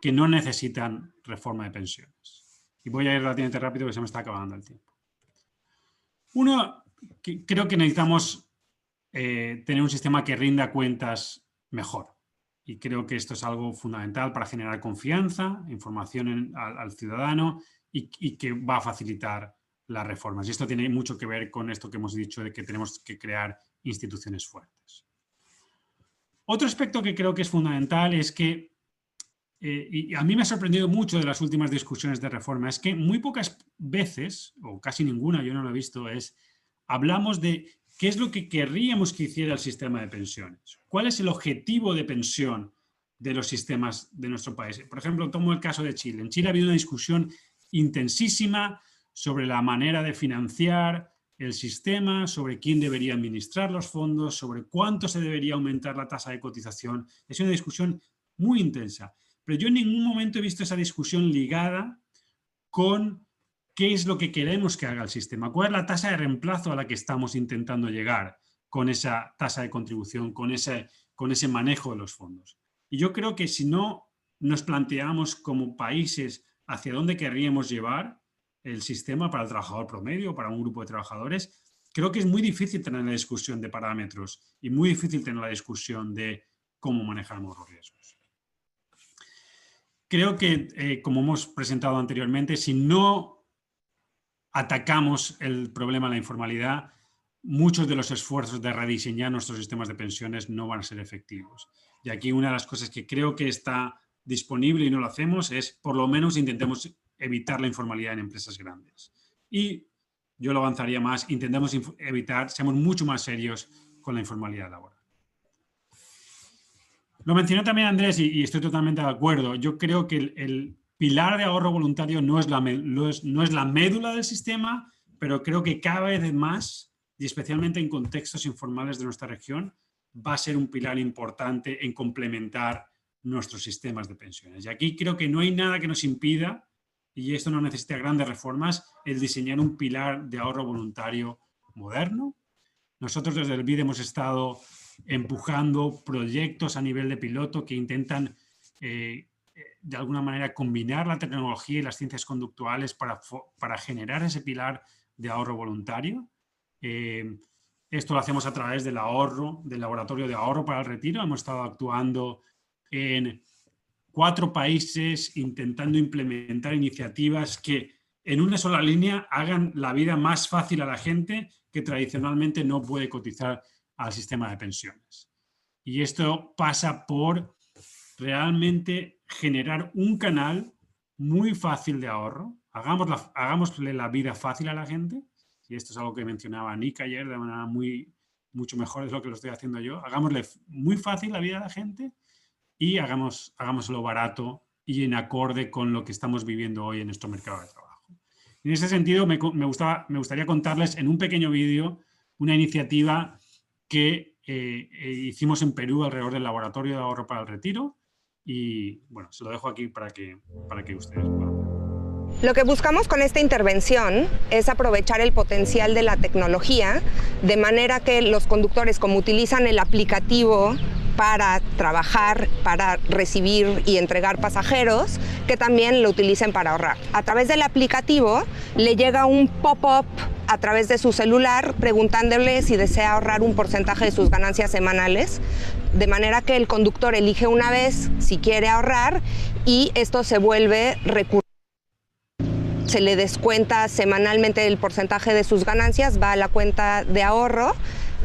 que no necesitan reforma de pensiones. Y voy a ir relativamente rápido porque se me está acabando el tiempo. Uno, creo que necesitamos tener un sistema que rinda cuentas mejor. Y creo que esto es algo fundamental para generar confianza, información al ciudadano y que va a facilitar las reformas. Y esto tiene mucho que ver con esto que hemos dicho de que tenemos que crear instituciones fuertes. Otro aspecto que creo que es fundamental es que, y a mí me ha sorprendido mucho de las últimas discusiones de reforma, es que muy pocas veces, o casi ninguna, yo no lo he visto, hablamos de qué es lo que querríamos que hiciera el sistema de pensiones. ¿Cuál es el objetivo de pensión de los sistemas de nuestro país? Por ejemplo, tomo el caso de Chile. En Chile ha habido una discusión intensísima sobre la manera de financiar el sistema, sobre quién debería administrar los fondos, sobre cuánto se debería aumentar la tasa de cotización. Es una discusión muy intensa. Pero yo en ningún momento he visto esa discusión ligada con qué es lo que queremos que haga el sistema, cuál es la tasa de reemplazo a la que estamos intentando llegar con esa tasa de contribución, con ese manejo de los fondos. Y yo creo que si no nos planteamos como países hacia dónde querríamos llevar el sistema para el trabajador promedio, para un grupo de trabajadores, creo que es muy difícil tener la discusión de parámetros y muy difícil tener la discusión de cómo manejamos los riesgos. Creo que, como hemos presentado anteriormente, si no atacamos el problema de la informalidad, muchos de los esfuerzos de rediseñar nuestros sistemas de pensiones no van a ser efectivos. Y aquí una de las cosas que creo que está disponible y no lo hacemos es, por lo menos, intentemos evitar la informalidad en empresas grandes. Y yo lo avanzaría más, intentemos evitar, seamos mucho más serios con la informalidad laboral. Lo mencionó también Andrés y estoy totalmente de acuerdo. Yo creo que el pilar de ahorro voluntario no es la médula del sistema, pero creo que cada vez más, y especialmente en contextos informales de nuestra región, va a ser un pilar importante en complementar nuestros sistemas de pensiones. Y aquí creo que no hay nada que nos impida, y esto no necesita grandes reformas, el diseñar un pilar de ahorro voluntario moderno. Nosotros desde el BID hemos estado empujando proyectos a nivel de piloto que intentan de alguna manera combinar la tecnología y las ciencias conductuales para generar ese pilar de ahorro voluntario. Esto lo hacemos a través del ahorro, del laboratorio de ahorro para el retiro. Hemos estado actuando en 4 países intentando implementar iniciativas que en una sola línea hagan la vida más fácil a la gente que tradicionalmente no puede cotizar al sistema de pensiones. Y esto pasa por realmente generar un canal muy fácil de ahorro. Hagámosle la vida fácil a la gente, y esto es algo que mencionaba Nick ayer de manera mucho mejor de lo que lo estoy haciendo yo. Hagámosle muy fácil la vida a la gente y hagámoslo barato y en acorde con lo que estamos viviendo hoy en nuestro mercado de trabajo. En ese sentido, me gustaría contarles en un pequeño vídeo una iniciativa que hicimos en Perú alrededor del laboratorio de ahorro para el retiro y, bueno, se lo dejo aquí para que ustedes puedan ver. Lo que buscamos con esta intervención es aprovechar el potencial de la tecnología de manera que los conductores, como utilizan el aplicativo para trabajar, para recibir y entregar pasajeros, que también lo utilicen para ahorrar. A través del aplicativo le llega un pop-up a través de su celular preguntándole si desea ahorrar un porcentaje de sus ganancias semanales, de manera que el conductor elige una vez si quiere ahorrar y esto se vuelve recurrente. Se le descuenta semanalmente el porcentaje de sus ganancias, va a la cuenta de ahorro,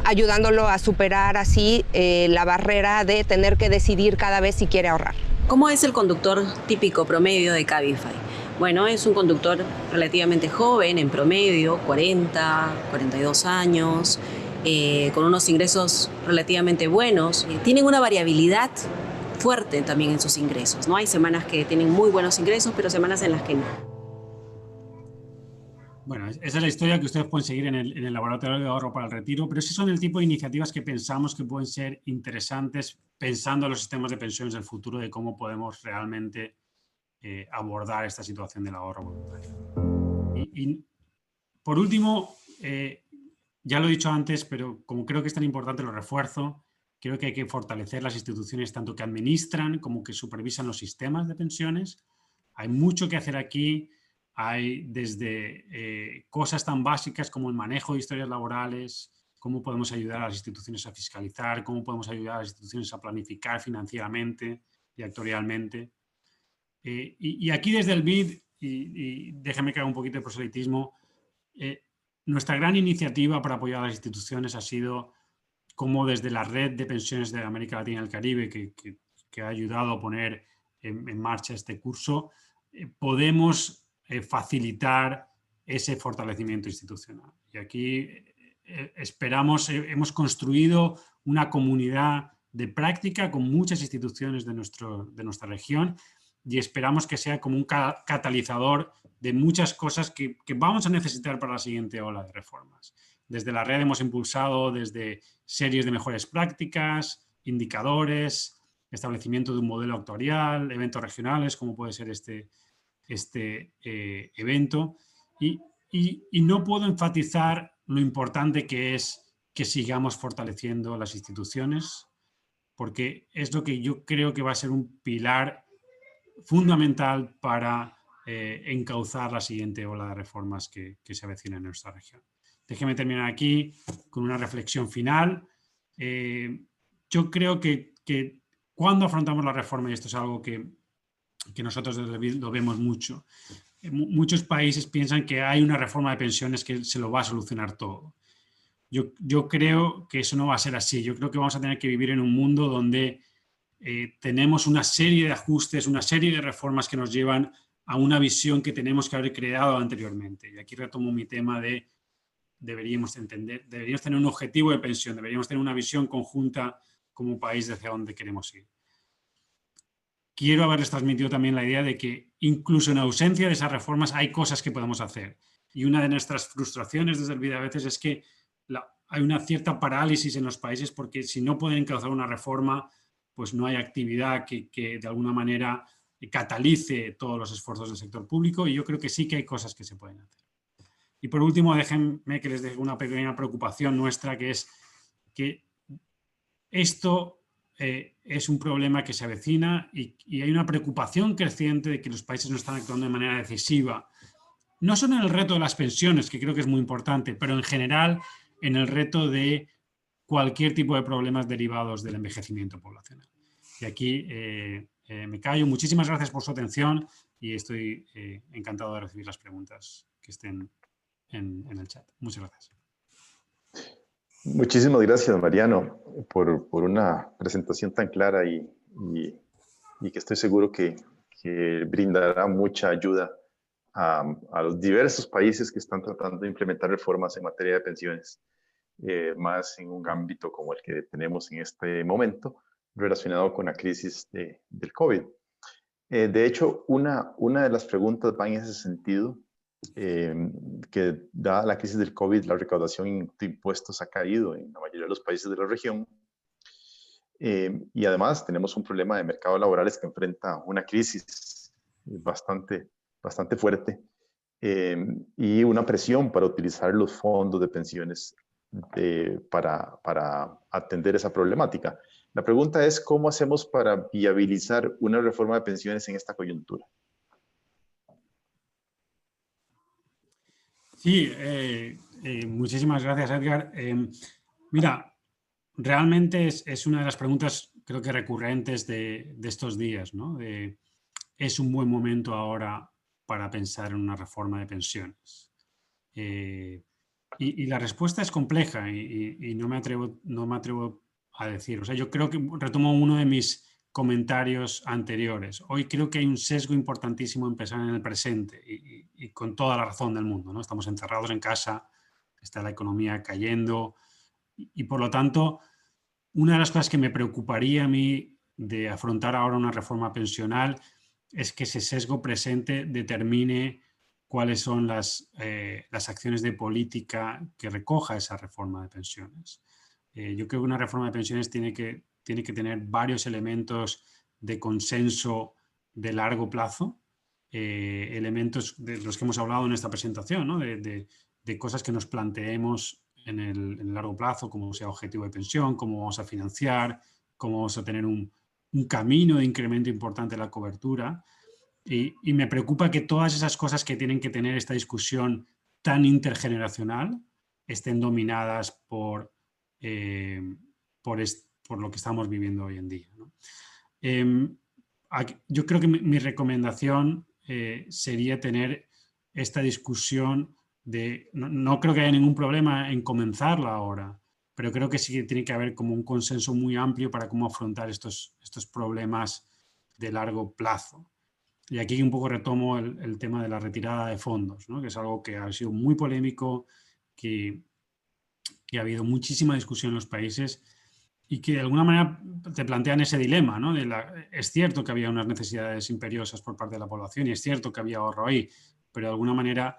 ayudándolo a superar así la barrera de tener que decidir cada vez si quiere ahorrar. ¿Cómo es el conductor típico promedio de Cabify? Bueno, es un conductor relativamente joven, en promedio, 40, 42 años, con unos ingresos relativamente buenos. Tienen una variabilidad fuerte también en sus ingresos, ¿no? Hay semanas que tienen muy buenos ingresos, pero semanas en las que no. Bueno, esa es la historia que ustedes pueden seguir en el laboratorio de ahorro para el retiro, pero esos son el tipo de iniciativas que pensamos que pueden ser interesantes pensando en los sistemas de pensiones del futuro, de cómo podemos realmente abordar esta situación del ahorro voluntario. Y por último, ya lo he dicho antes, pero como creo que es tan importante, lo refuerzo, creo que hay que fortalecer las instituciones tanto que administran como que supervisan los sistemas de pensiones. Hay mucho que hacer aquí. Hay desde cosas tan básicas como el manejo de historias laborales, cómo podemos ayudar a las instituciones a fiscalizar, cómo podemos ayudar a las instituciones a planificar financieramente y actuarialmente. Y aquí desde el BID, y déjame que haga un poquito de proselitismo, nuestra gran iniciativa para apoyar a las instituciones ha sido cómo desde la red de pensiones de América Latina y el Caribe, que ha ayudado a poner en marcha este curso, podemos facilitar ese fortalecimiento institucional. Y aquí hemos construido una comunidad de práctica con muchas instituciones de nuestra región y esperamos que sea como un catalizador de muchas cosas que vamos a necesitar para la siguiente ola de reformas. Desde la red hemos impulsado desde series de mejores prácticas, indicadores, establecimiento de un modelo actuarial, eventos regionales como puede ser este evento y no puedo enfatizar lo importante que es que sigamos fortaleciendo las instituciones, porque es lo que yo creo que va a ser un pilar fundamental para encauzar la siguiente ola de reformas que se avecina en nuestra región. Déjeme terminar aquí con una reflexión final. Yo creo que cuando afrontamos la reforma, y esto es algo que nosotros lo vemos mucho, muchos países piensan que hay una reforma de pensiones que se lo va a solucionar todo. Yo creo que eso no va a ser así. Yo creo que vamos a tener que vivir en un mundo donde tenemos una serie de ajustes, una serie de reformas que nos llevan a una visión que tenemos que haber creado anteriormente. Y aquí retomo mi tema de deberíamos tener un objetivo de pensión, deberíamos tener una visión conjunta como país de hacia dónde queremos ir. Quiero haberles transmitido también la idea de que incluso en ausencia de esas reformas hay cosas que podemos hacer. Y una de nuestras frustraciones desde el BID a veces es que hay una cierta parálisis en los países porque si no pueden encauzar una reforma, pues no hay actividad que de alguna manera catalice todos los esfuerzos del sector público, y yo creo que sí que hay cosas que se pueden hacer. Y por último, déjenme que les deje una pequeña preocupación nuestra, que es que esto es un problema que se avecina y hay una preocupación creciente de que los países no están actuando de manera decisiva. No solo en el reto de las pensiones, que creo que es muy importante, pero en general en el reto de cualquier tipo de problemas derivados del envejecimiento poblacional. Y aquí me callo. Muchísimas gracias por su atención y estoy encantado de recibir las preguntas que estén en el chat. Muchas gracias. Muchísimas gracias, Mariano, por una presentación tan clara y que estoy seguro que brindará mucha ayuda a los diversos países que están tratando de implementar reformas en materia de pensiones, más en un ámbito como el que tenemos en este momento, relacionado con la crisis del COVID. De hecho, una de las preguntas va en ese sentido, que dada la crisis del COVID, la recaudación de impuestos ha caído en la mayoría de los países de la región, y además tenemos un problema de mercados laborales que enfrenta una crisis bastante fuerte, y una presión para utilizar los fondos de pensiones para atender esa problemática. La pregunta es, ¿cómo hacemos para viabilizar una reforma de pensiones en esta coyuntura? Sí, muchísimas gracias, Edgar. Mira, realmente es una de las preguntas, creo que recurrentes de estos días, ¿no? ¿Es un buen momento ahora para pensar en una reforma de pensiones? Y la respuesta es compleja y no me atrevo a decir. O sea, yo creo que retomo uno de mis comentarios anteriores. Hoy creo que hay un sesgo importantísimo en pensar en el presente y con toda la razón del mundo, ¿no? Estamos encerrados en casa, está la economía cayendo y por lo tanto, una de las cosas que me preocuparía a mí de afrontar ahora una reforma pensional es que ese sesgo presente determine cuáles son las acciones de política que recoja esa reforma de pensiones. Yo creo que una reforma de pensiones tiene que tener varios elementos de consenso de largo plazo, elementos de los que hemos hablado en esta presentación, ¿no? de cosas que nos planteemos en el largo plazo, como sea objetivo de pensión, cómo vamos a financiar, cómo vamos a tener un camino de incremento importante de la cobertura. Y me preocupa que todas esas cosas que tienen que tener esta discusión tan intergeneracional estén dominadas por lo que estamos viviendo hoy en día, ¿no? Yo creo que mi recomendación sería tener esta discusión no creo que haya ningún problema en comenzarla ahora, pero creo que sí que tiene que haber como un consenso muy amplio para cómo afrontar estos problemas de largo plazo. Y aquí un poco retomo el tema de la retirada de fondos, ¿no? Que es algo que ha sido muy polémico, que ha habido muchísima discusión en los países y que de alguna manera te plantean ese dilema, ¿no? Es cierto que había unas necesidades imperiosas por parte de la población y es cierto que había ahorro ahí, pero de alguna manera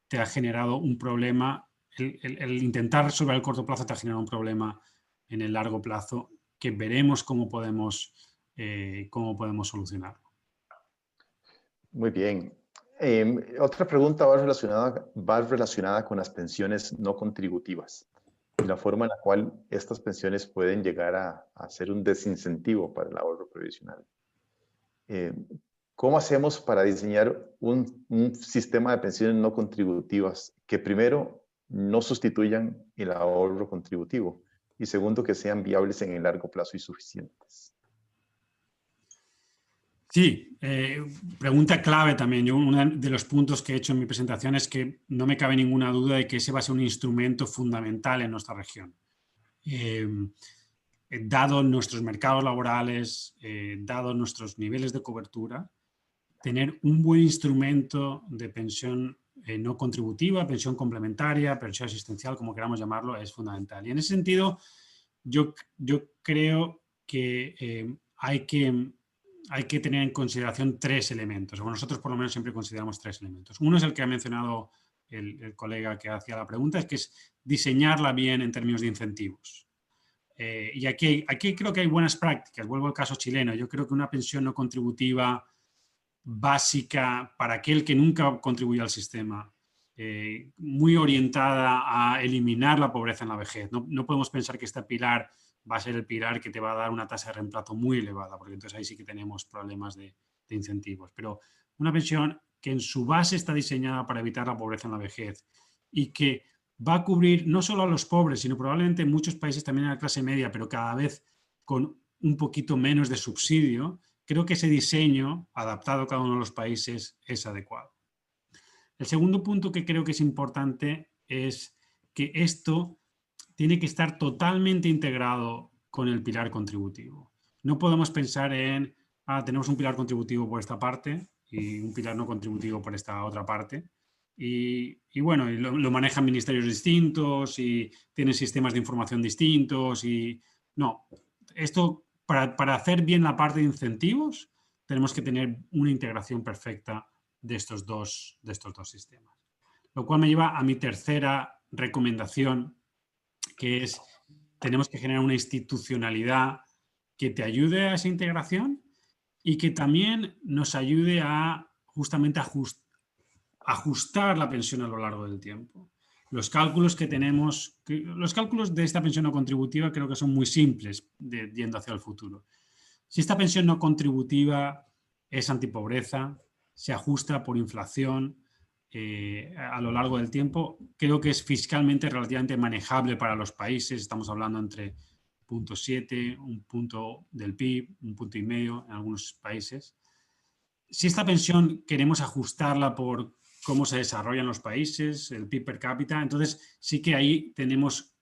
te ha generado un problema, el intentar resolver el corto plazo te ha generado un problema en el largo plazo que veremos cómo podemos solucionarlo. Muy bien. Otra pregunta va relacionada con las pensiones no contributivas. y la forma en la cual estas pensiones pueden llegar a ser un desincentivo para el ahorro previsional. ¿Cómo hacemos para diseñar un sistema de pensiones no contributivas que primero no sustituyan el ahorro contributivo y segundo que sean viables en el largo plazo y suficientes? Sí, pregunta clave también. Yo, uno de los puntos que he hecho en mi presentación es que no me cabe ninguna duda de que ese va a ser un instrumento fundamental en nuestra región. Dados nuestros mercados laborales, dados nuestros niveles de cobertura, tener un buen instrumento de pensión no contributiva, pensión complementaria, pensión asistencial, como queramos llamarlo, es fundamental. Y en ese sentido, yo creo que hay que tener en consideración 3 elementos. O nosotros por lo menos siempre consideramos 3 elementos. Uno es el que ha mencionado el colega que hacía la pregunta, es que es diseñarla bien en términos de incentivos. Y aquí creo que hay buenas prácticas. Vuelvo al caso chileno. Yo creo que una pensión no contributiva básica para aquel que nunca contribuye al sistema, muy orientada a eliminar la pobreza en la vejez. No podemos pensar que este pilar va a ser el pilar que te va a dar una tasa de reemplazo muy elevada, porque entonces ahí sí que tenemos problemas de incentivos. Pero una pensión que en su base está diseñada para evitar la pobreza en la vejez y que va a cubrir no solo a los pobres, sino probablemente en muchos países también a la clase media, pero cada vez con un poquito menos de subsidio. Creo que ese diseño, adaptado a cada uno de los países, es adecuado. El segundo punto que creo que es importante es que esto tiene que estar totalmente integrado con el pilar contributivo. No podemos pensar en, tenemos un pilar contributivo por esta parte y un pilar no contributivo por esta otra parte. Y bueno, lo manejan ministerios distintos y tienen sistemas de información distintos. No, esto... Para hacer bien la parte de incentivos, tenemos que tener una integración perfecta de estos dos sistemas. Lo cual me lleva a mi tercera recomendación, que es tenemos que generar una institucionalidad que te ayude a esa integración y que también nos ayude a justamente ajustar la pensión a lo largo del tiempo. Los cálculos que tenemos, los cálculos de esta pensión no contributiva creo que son muy simples yendo hacia el futuro. Si esta pensión no contributiva es antipobreza, se ajusta por inflación a lo largo del tiempo, creo que es fiscalmente relativamente manejable para los países. Estamos hablando entre 0.7, un punto del PIB, 1,5 puntos en algunos países. Si esta pensión queremos ajustarla por cómo se desarrollan los países, el PIB per cápita, entonces sí que ahí tenemos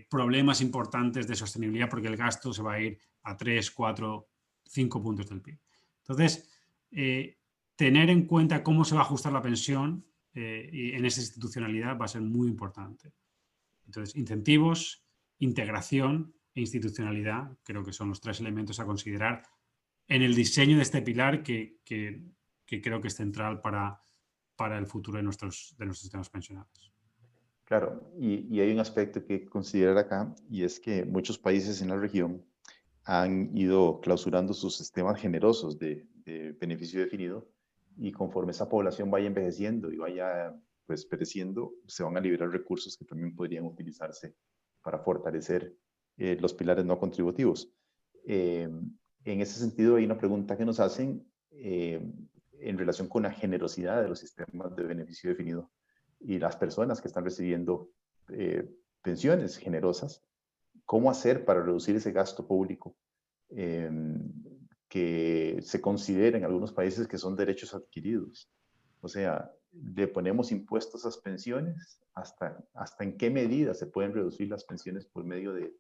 problemas importantes de sostenibilidad porque el gasto se va a ir a 3, 4, 5 puntos del PIB. Entonces, tener en cuenta cómo se va a ajustar la pensión y en esa institucionalidad va a ser muy importante. Entonces, incentivos, integración e institucionalidad creo que son los 3 elementos a considerar en el diseño de este pilar que creo que es central para el futuro de nuestros sistemas pensionales. Claro, y hay un aspecto que considerar acá, y es que muchos países en la región han ido clausurando sus sistemas generosos de beneficio definido, y conforme esa población vaya envejeciendo y vaya pues pereciendo, se van a liberar recursos que también podrían utilizarse para fortalecer los pilares no contributivos. En ese sentido, hay una pregunta que nos hacen en relación con la generosidad de los sistemas de beneficio definido y las personas que están recibiendo pensiones generosas. ¿Cómo hacer para reducir ese gasto público que se considera en algunos países que son derechos adquiridos? O sea, ¿le ponemos impuestos a esas pensiones? ¿Hasta en qué medida se pueden reducir las pensiones por medio de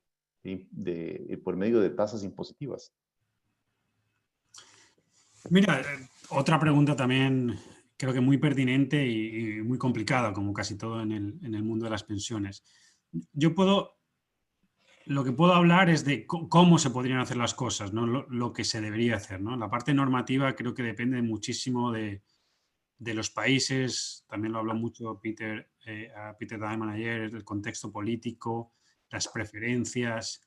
tasas impositivas? Mira, otra pregunta también creo que muy pertinente y muy complicada, como casi todo en el mundo de las pensiones. Lo que puedo hablar es de cómo se podrían hacer las cosas, no lo que se debería hacer, ¿no? La parte normativa creo que depende muchísimo de los países, también lo habló mucho Peter Diamond ayer, el contexto político, las preferencias.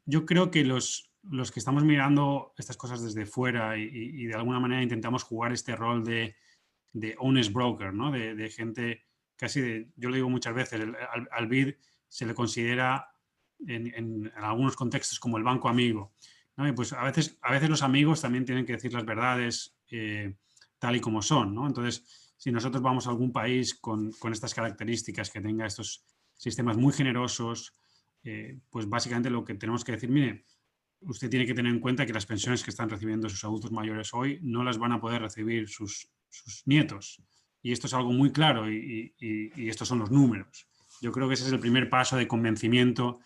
Yo creo que los que estamos mirando estas cosas desde fuera y de alguna manera intentamos jugar este rol de honest broker, ¿no? De gente casi yo lo digo muchas veces, al BID se le considera en algunos contextos como el banco amigo, ¿no? Y pues a veces los amigos también tienen que decir las verdades tal y como son, ¿no? Entonces, si nosotros vamos a algún país con estas características, que tenga estos sistemas muy generosos, pues básicamente lo que tenemos que decir, mire, usted tiene que tener en cuenta que las pensiones que están recibiendo sus adultos mayores hoy no las van a poder recibir sus nietos. Y esto es algo muy claro y estos son los números. Yo creo que ese es el primer paso de convencimiento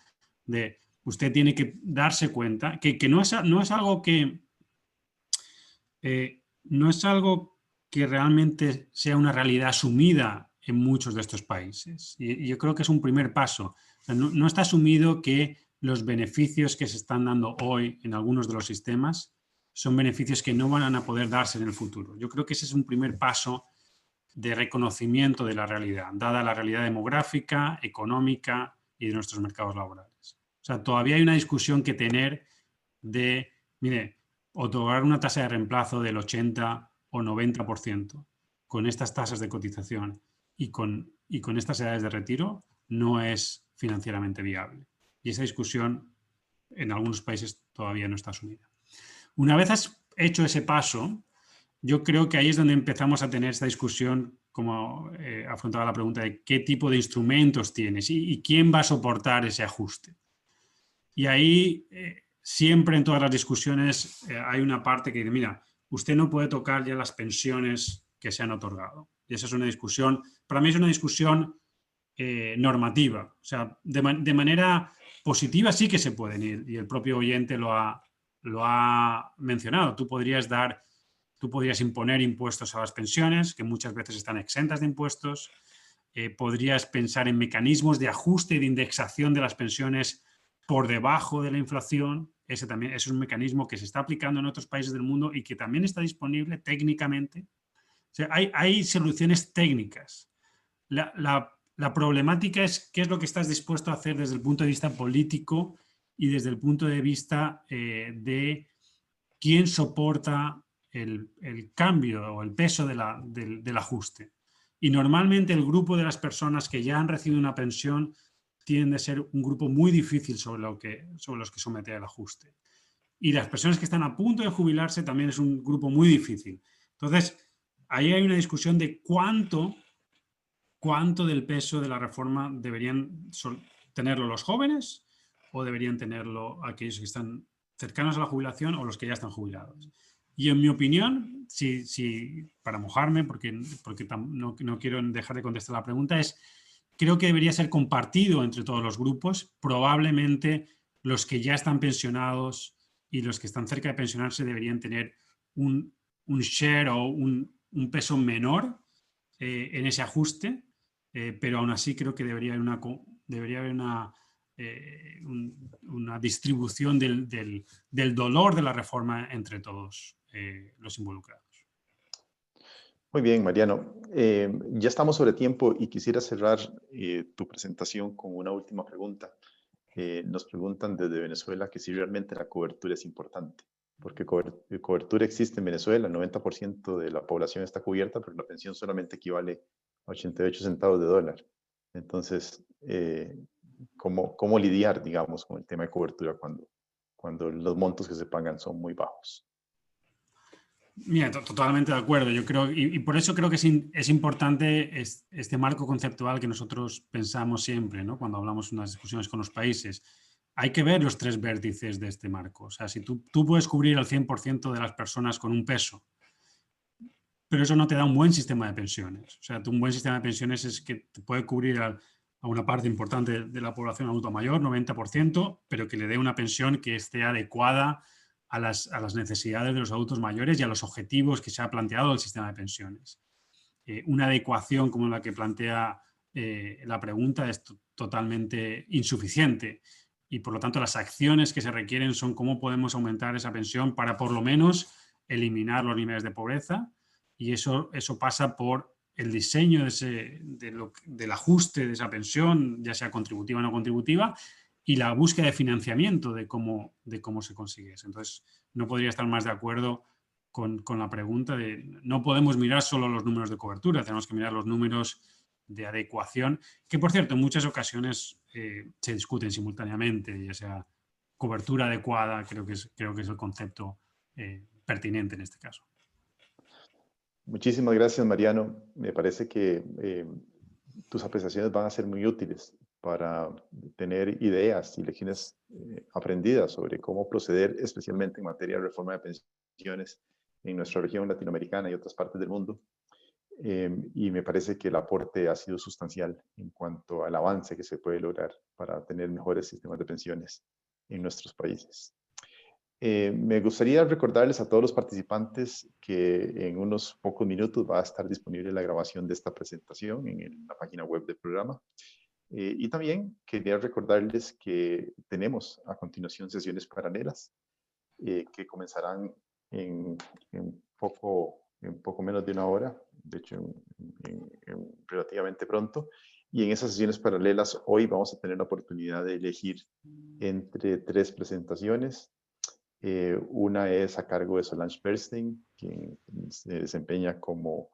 de usted tiene que darse cuenta que no es algo que no es algo que realmente sea una realidad asumida en muchos de estos países. Y yo creo que es un primer paso. O sea, no está asumido que los beneficios que se están dando hoy en algunos de los sistemas son beneficios que no van a poder darse en el futuro. Yo creo que ese es un primer paso de reconocimiento de la realidad, dada la realidad demográfica, económica y de nuestros mercados laborales. O sea, todavía hay una discusión que tener de, mire, otorgar una tasa de reemplazo del 80 o 90% con estas tasas de cotización y con estas edades de retiro no es financieramente viable. Y esa discusión en algunos países todavía no está asumida. Una vez has hecho ese paso, yo creo que ahí es donde empezamos a tener esta discusión, como afrontaba la pregunta de qué tipo de instrumentos tienes y quién va a soportar ese ajuste. Y ahí siempre en todas las discusiones hay una parte que dice, mira, usted no puede tocar ya las pensiones que se han otorgado. Y esa es una discusión, para mí es una discusión normativa. O sea, de manera positiva sí que se pueden ir, y el propio oyente lo ha mencionado. Tú podrías imponer impuestos a las pensiones, que muchas veces están exentas de impuestos. Podrías pensar en mecanismos de ajuste y de indexación de las pensiones por debajo de la inflación. Ese también es un mecanismo que se está aplicando en otros países del mundo y que también está disponible técnicamente. O sea, hay soluciones técnicas. La problemática es qué es lo que estás dispuesto a hacer desde el punto de vista político y desde el punto de vista de quién soporta el cambio o el peso del ajuste. Y normalmente el grupo de las personas que ya han recibido una pensión tienden a ser un grupo muy difícil sobre los que someter el ajuste. Y las personas que están a punto de jubilarse también es un grupo muy difícil. Entonces, ahí hay una discusión de cuánto del peso de la reforma deberían tenerlo los jóvenes o deberían tenerlo aquellos que están cercanos a la jubilación o los que ya están jubilados. Y en mi opinión, para mojarme, porque no quiero dejar de contestar la pregunta, creo que debería ser compartido entre todos los grupos. Probablemente los que ya están pensionados y los que están cerca de pensionarse deberían tener un share o un peso menor en ese ajuste, pero aún así creo que debería haber una distribución del dolor de la reforma entre todos los involucrados. Muy bien, Mariano. Ya estamos sobre tiempo y quisiera cerrar tu presentación con una última pregunta. Nos preguntan desde Venezuela que si realmente la cobertura es importante, porque cobertura existe en Venezuela, el 90% de la población está cubierta, pero la pensión solamente equivale a 88 centavos de dólar. Entonces, ¿cómo lidiar, digamos, con el tema de cobertura cuando los montos que se pagan son muy bajos? Mira, totalmente de acuerdo. Yo creo, y por eso creo que es importante este marco conceptual que nosotros pensamos siempre, ¿no? Cuando hablamos en las discusiones con los países. Hay que ver los tres vértices de este marco. O sea, si tú puedes cubrir al 100% de las personas con un peso, pero eso no te da un buen sistema de pensiones. O sea, un buen sistema de pensiones es que te puede cubrir a una parte importante de la población adulta mayor, 90%, pero que le dé una pensión que esté adecuada a las necesidades de los adultos mayores y a los objetivos que se ha planteado el sistema de pensiones. Una adecuación como la que plantea la pregunta es totalmente insuficiente y por lo tanto las acciones que se requieren son cómo podemos aumentar esa pensión para por lo menos eliminar los niveles de pobreza, y eso pasa por el diseño del ajuste de esa pensión, ya sea contributiva o no contributiva, y la búsqueda de financiamiento de cómo se consigue eso. Entonces, no podría estar más de acuerdo con la pregunta de no podemos mirar solo los números de cobertura, tenemos que mirar los números de adecuación, que por cierto en muchas ocasiones se discuten simultáneamente, y esa cobertura adecuada creo que es el concepto pertinente en este caso. Muchísimas gracias, Mariano. Me parece que tus apreciaciones van a ser muy útiles para tener ideas y lecciones aprendidas sobre cómo proceder, especialmente en materia de reforma de pensiones en nuestra región latinoamericana y otras partes del mundo. Y me parece que el aporte ha sido sustancial en cuanto al avance que se puede lograr para tener mejores sistemas de pensiones en nuestros países. Me gustaría recordarles a todos los participantes que en unos pocos minutos va a estar disponible la grabación de esta presentación en la página web del programa. Y también quería recordarles que tenemos a continuación sesiones paralelas que comenzarán en poco menos de una hora, de hecho relativamente pronto. Y en esas sesiones paralelas hoy vamos a tener la oportunidad de elegir entre 3 presentaciones. Una es a cargo de Solange Bernstein, quien se desempeña como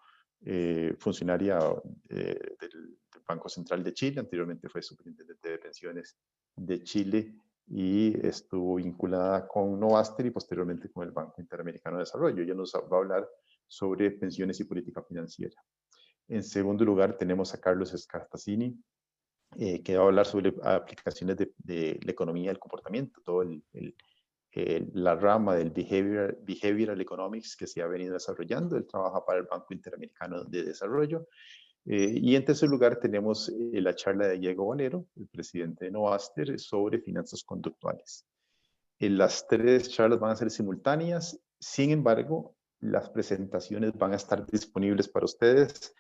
funcionaria del Banco Central de Chile. Anteriormente fue superintendente de pensiones de Chile y estuvo vinculada con Novaster y posteriormente con el Banco Interamericano de Desarrollo. Ella nos va a hablar sobre pensiones y política financiera. En segundo lugar tenemos a Carlos Scartazzini, que va a hablar sobre aplicaciones de la economía del comportamiento, todo la rama del behavioral economics que se ha venido desarrollando. Él trabaja para el Banco Interamericano de Desarrollo. Y en tercer lugar tenemos la charla de Diego Valero, el presidente de Novaster, sobre finanzas conductuales. Las 3 charlas van a ser simultáneas, sin embargo, las presentaciones van a estar disponibles para ustedes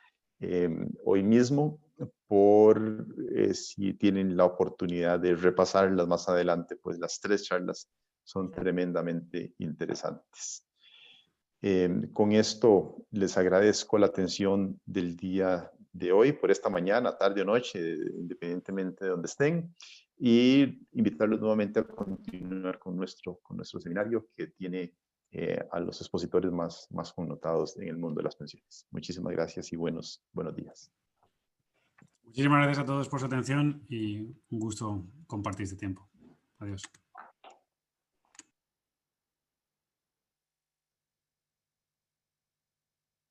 hoy mismo, por si tienen la oportunidad de repasarlas más adelante, pues las 3 charlas son tremendamente interesantes. Con esto les agradezco la atención del día de hoy, por esta mañana, tarde o noche, independientemente de donde estén, y invitarlos nuevamente a continuar con nuestro seminario que tiene a los expositores más connotados en el mundo de las pensiones. Muchísimas gracias y buenos días. Muchísimas gracias a todos por su atención y un gusto compartir este tiempo. Adiós.